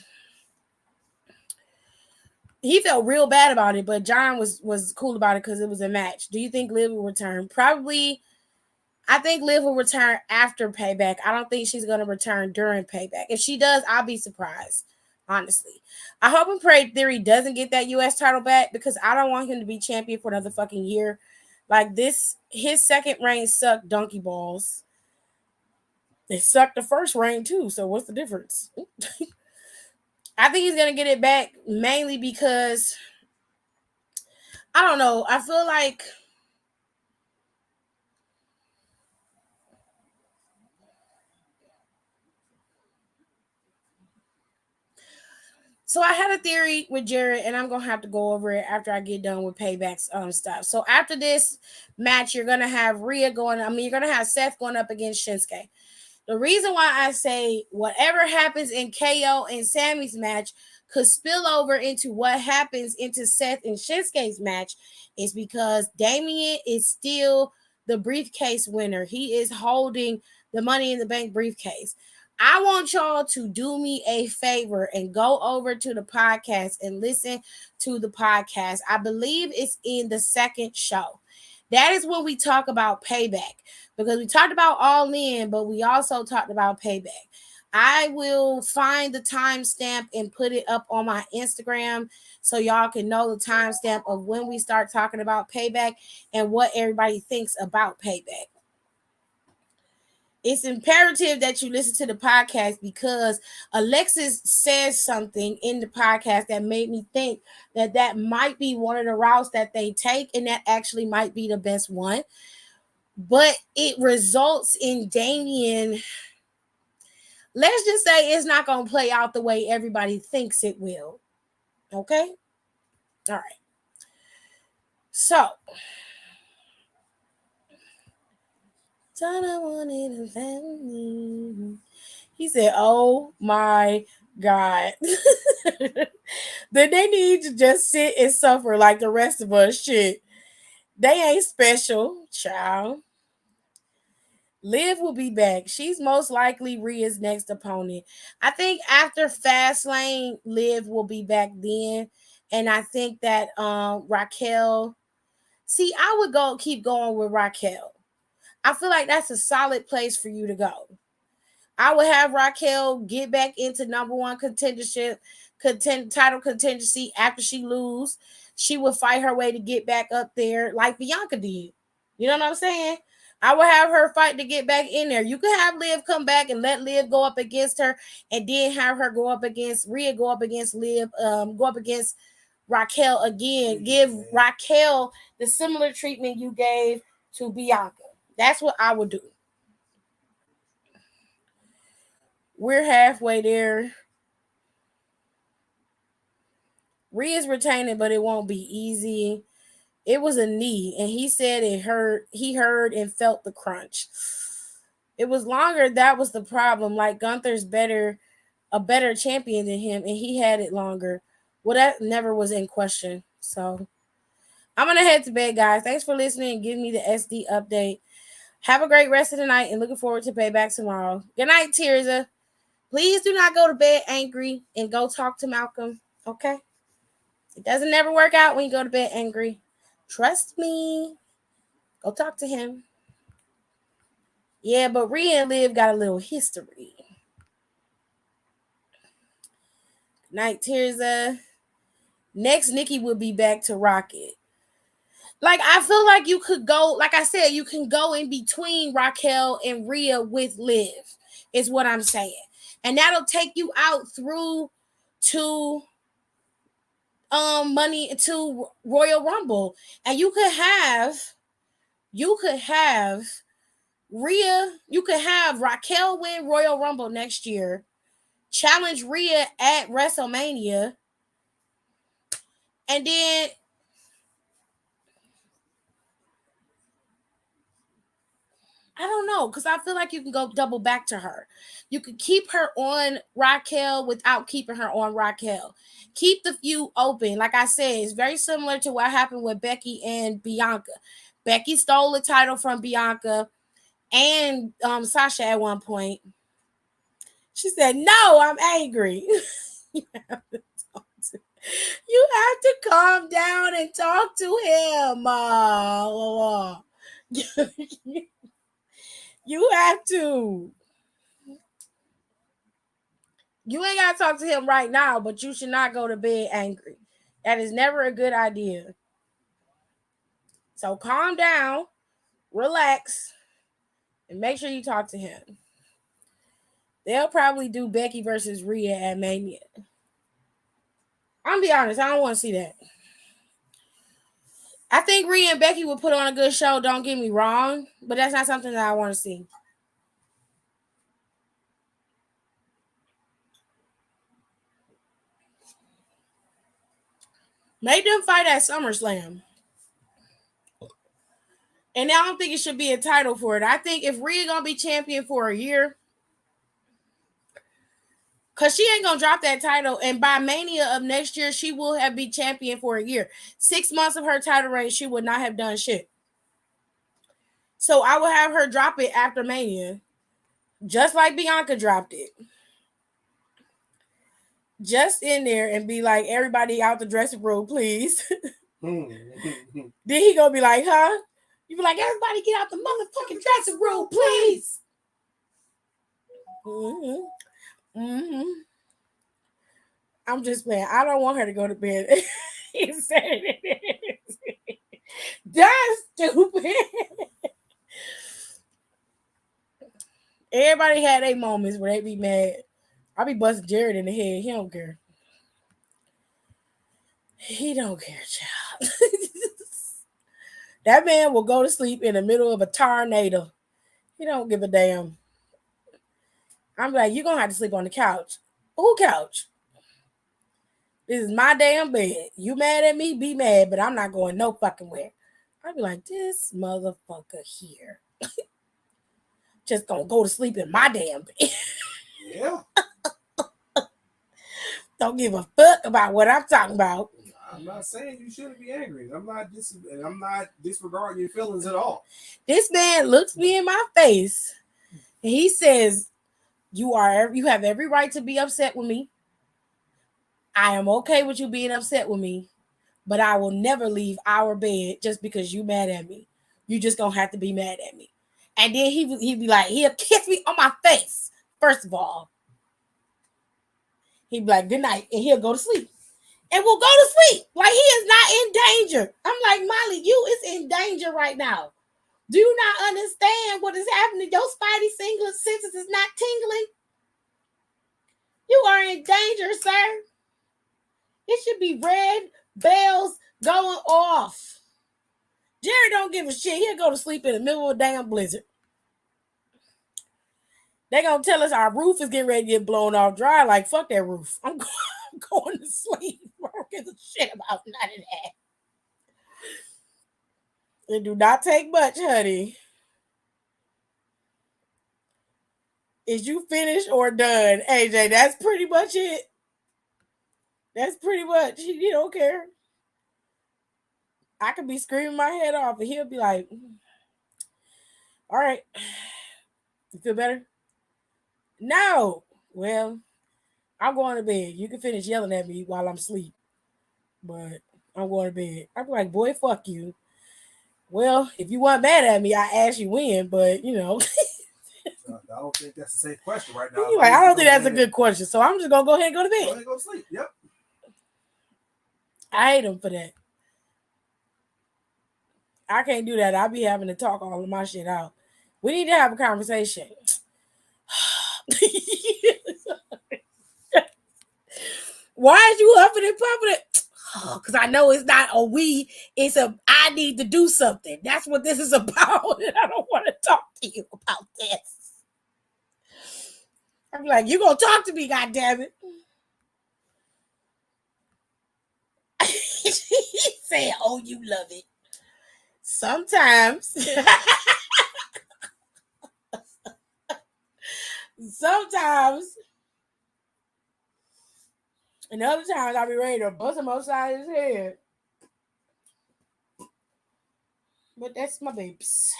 He felt real bad about it, but John was cool about it because it was a match. Do you think Liv will return? Probably. I think Liv will return after Payback. I don't think she's going to return during Payback. If she does, I'll be surprised, honestly. I hope and pray Theory doesn't get that U.S. title back because I don't want him to be champion for another fucking year. Like this, his second reign sucked donkey balls. It sucked the first reign too, so what's the difference? I think he's going to get it back mainly because, I don't know, I feel like so I had a theory with Jared, and I'm gonna have to go over it after I get done with Payback's stuff. So after this match, you're gonna have Rhea going. I mean, you're gonna have Seth going up against Shinsuke. The reason why I say whatever happens in KO and Sammy's match could spill over into what happens into Seth and Shinsuke's match is because Damian is still the briefcase winner. He is holding the Money in the Bank briefcase. I want y'all to do me a favor and go over to the podcast and listen to the podcast. I believe it's in the second show. That is when we talk about Payback because we talked about All In, but we also talked about Payback. I will find the timestamp and put it up on my Instagram so y'all can know the timestamp of when we start talking about Payback and what everybody thinks about Payback. It's imperative that you listen to the podcast because Alexis says something in the podcast that made me think that might be one of the routes that they take, and that actually might be the best one. But it results in Damian. Let's just say it's not going to play out the way everybody thinks it will. Okay? All right. So. Donna wanted a family. He said, "Oh my God." Then they need to just sit and suffer like the rest of us. Shit. They ain't special, child. Liv will be back. She's most likely Rhea's next opponent. I think after Fastlane, Liv will be back then. And I think that Raquel. See, I would keep going with Raquel. I feel like that's a solid place for you to go. I would have Raquel get back into number one contendership, title contingency after she lose. She would fight her way to get back up there like Bianca did. You know what I'm saying? I would have her fight to get back in there. You could have Liv come back and let Liv go up against her, and then have her go up against Rhea, go up against Liv, go up against Raquel again. Give Raquel the similar treatment you gave to Bianca. That's what I would do. We're halfway there. Rhea's retaining, but it won't be easy. It was a knee, and he said it hurt. He heard and felt the crunch. It was longer. That was the problem. Like Gunther's a better champion than him, and he had it longer. Well, that never was in question. So I'm going to head to bed, guys. Thanks for listening and giving me the SD update. Have a great rest of the night and looking forward to Payback tomorrow. Good night, Tirza. Please do not go to bed angry and go talk to Malcolm, okay? It doesn't never work out when you go to bed angry. Trust me. Go talk to him. Yeah, but Rhea and Liv got a little history. Good night, Tirza. Next, Nikki will be back to Rocket. Like, I feel like you could go, like I said, you can go in between Raquel and Rhea with Liv. is what I'm saying. And that'll take you out through to money to Royal Rumble. And you could have Rhea, you could have Raquel win Royal Rumble next year, challenge Rhea at WrestleMania, and then I don't know, because I feel like you can go double back to her. You could keep her on Raquel without keeping her on Raquel. Keep the feud open. Like I said, it's very similar to what happened with Becky and Bianca. Becky stole the title from Bianca and Sasha at one point. She said, "No, I'm angry." You have to calm down and talk to him. You have to. You ain't got to talk to him right now, but you should not go to bed angry. That is never a good idea. So calm down, relax, and make sure you talk to him. They'll probably do Becky versus Rhea at Mania. I'm be honest, I don't want to see that. I think Rhea and Becky will put on a good show, don't get me wrong, but that's not something that I want to see. Make them fight at SummerSlam. And I don't think it should be a title for it. I think if Rhea gonna be champion for a year, because she ain't gonna drop that title, and by Mania of next year, she will have been champion for a year. 6 months of her title reign, she would not have done shit. So I will have her drop it after Mania, just like Bianca dropped it. Just in there and be like, everybody out the dressing room, please. Then he gonna be like, huh? You be like, everybody get out the motherfucking dressing room, please. I'm just playing. I don't want her to go to bed. He said it is. That's stupid. Everybody had their moments where they be mad. I be busting Jared in the head. He don't care. He don't care, child. That man will go to sleep in the middle of a tornado. He don't give a damn. I'm like, you're going to have to sleep on the couch. Who couch? This is my damn bed. You mad at me? Be mad, but I'm not going no fucking where. I'd be like, this motherfucker here. Just going to go to sleep in my damn bed. Yeah. Don't give a fuck about what I'm talking about. I'm not saying you shouldn't be angry. I'm not disregarding your feelings at all. This man looks me in my face and he says, you have every right to be upset with me. I am okay with you being upset with me, but I will never leave our bed just because you mad at me. You just gonna have to be mad at me. And then he'd be like, he'll kiss me on my face. First of all, he'd be like, good night, and he'll go to sleep. And we'll go to sleep. Like he is not in danger. I'm like, Molly, you is in danger right now. Do you not understand what is happening? Your spidey senses is not tingling. You are in danger, sir. It should be red bells going off. Jerry don't give a shit. He'll go to sleep in the middle of a damn blizzard. They're going to tell us our roof is getting ready to get blown off dry. Like, fuck that roof. I'm going to sleep. I don't give a shit about none of that. It do not take much, honey. Is you finished or done, AJ? That's pretty much it. That's pretty much. He don't care. I could be screaming my head off, and he'll be like, all right. You feel better? No. Well, I'm going to bed. You can finish yelling at me while I'm asleep. But I'm going to bed. I'm like, boy, fuck you. Well, if you weren't mad at me, I asked you when, but you know. I don't think that's a safe question right now. Like, I don't think that's a good question. So I'm just going to go ahead and go to bed. Go ahead and go to sleep. Yep. I hate him for that. I can't do that. I'll be having to talk all of my shit out. We need to have a conversation. Why is you huffing and puffing it? Because I know it's not a we, it's a I need to do something. That's what this is about. And I don't want to talk to you about this. I'm like, you gonna talk to me, goddammit. He said, oh, you love it. Sometimes. Sometimes. And other times I'll be ready to bust him upside his head. But that's my babes.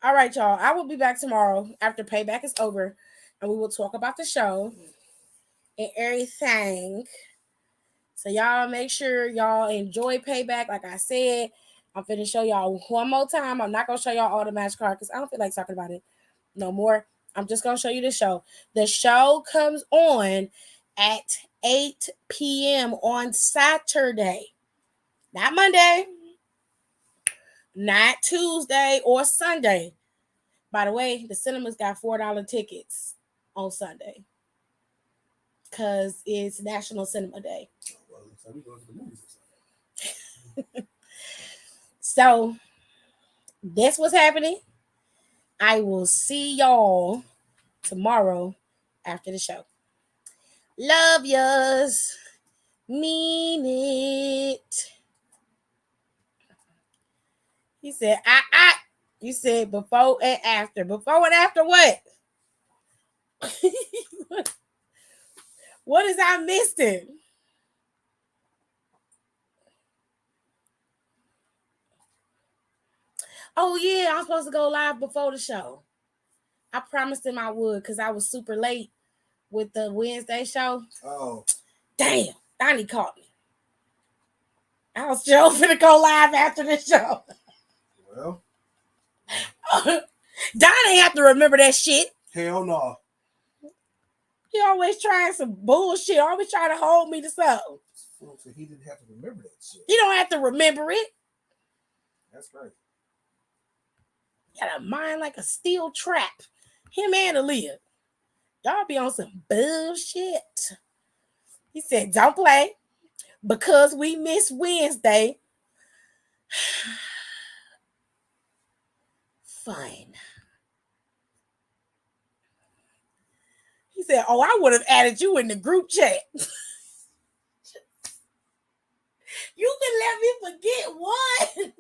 All right, y'all. I will be back tomorrow after payback is over, and we will talk about the show and everything. So y'all make sure y'all enjoy payback. Like I said, I'm finna show y'all one more time. I'm not gonna show y'all all the match card because I don't feel like talking about it no more. I'm just gonna show you the show. The show comes on at 8 p.m. on Saturday, not Monday, not Tuesday or Sunday. By the way, the cinemas got $4 tickets on Sunday because it's National Cinema Day. So that's what's happening. I will see y'all tomorrow after the show. Love yous. Mean it. He said, You said before and after. Before and after what? What is I missing? Oh, yeah, I'm supposed to go live before the show. I promised him I would because I was super late with the Wednesday show. Oh. Damn, Donnie caught me. I was still finna go live after the show. Well. Donnie have to remember that shit. Hell no. He always trying some bullshit. Always trying to hold me to something. So he didn't have to remember that shit. He don't have to remember it. That's right. Got a mind like a steel trap. Him and Aaliyah. Y'all be on some bullshit. He said, don't play because we missed Wednesday. Fine. He said, oh, I would have added you in the group chat. You can let me forget one.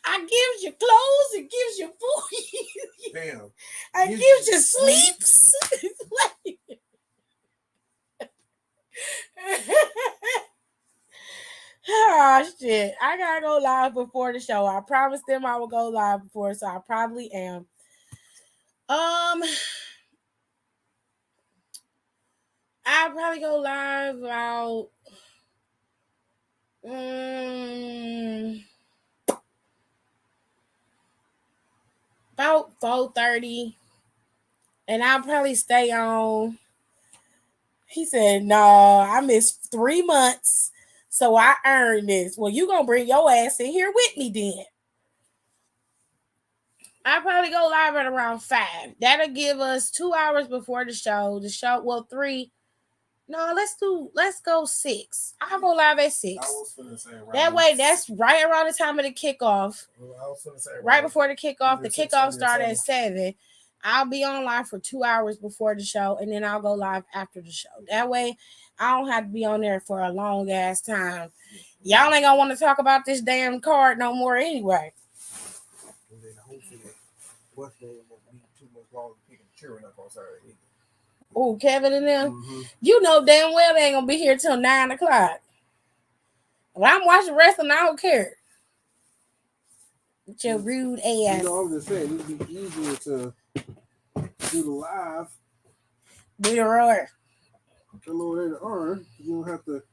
I gives you clothes, it gives you food. Damn. I gives you sleeps. Oh shit. I gotta go live before the show. I promised them I would go live before, so I probably am. I'll probably go live about about 4:30. And I'll probably stay on. He said, no, I missed 3 months. So I earned this. Well, you gonna bring your ass in here with me then. I'll probably go live at around 5. That'll give us 2 hours before the show. The show, well, 3. No, let's go 6. I'll go live at 6. I was finna say that way, that's right around the time of the kickoff. I was finna say right before the kickoff. The kickoff started at 7. I'll be on live for 2 hours before the show, and then I'll go live after the show. That way, I don't have to be on there for a long ass time. Y'all ain't gonna want to talk about this damn card no more anyway. And then hopefully, what's name won't be too much longer picking cheering up on Saturday. Oh, Kevin and them. You know damn well they ain't gonna be here till 9 o'clock. When I'm watching wrestling, I don't care. With your rude ass. You know, I'm just saying it'd be easier to do the live. Do the roar. The lower arm, you don't have to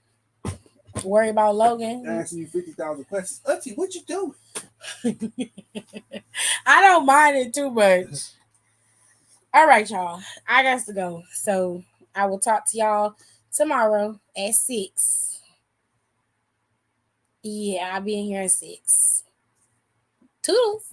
worry about Logan. Asking you 50,000 questions. Auntie, what you doing? I don't mind it too much. All right, y'all. I got to go. So I will talk to y'all tomorrow at 6. Yeah, I'll be in here at 6. Toodles.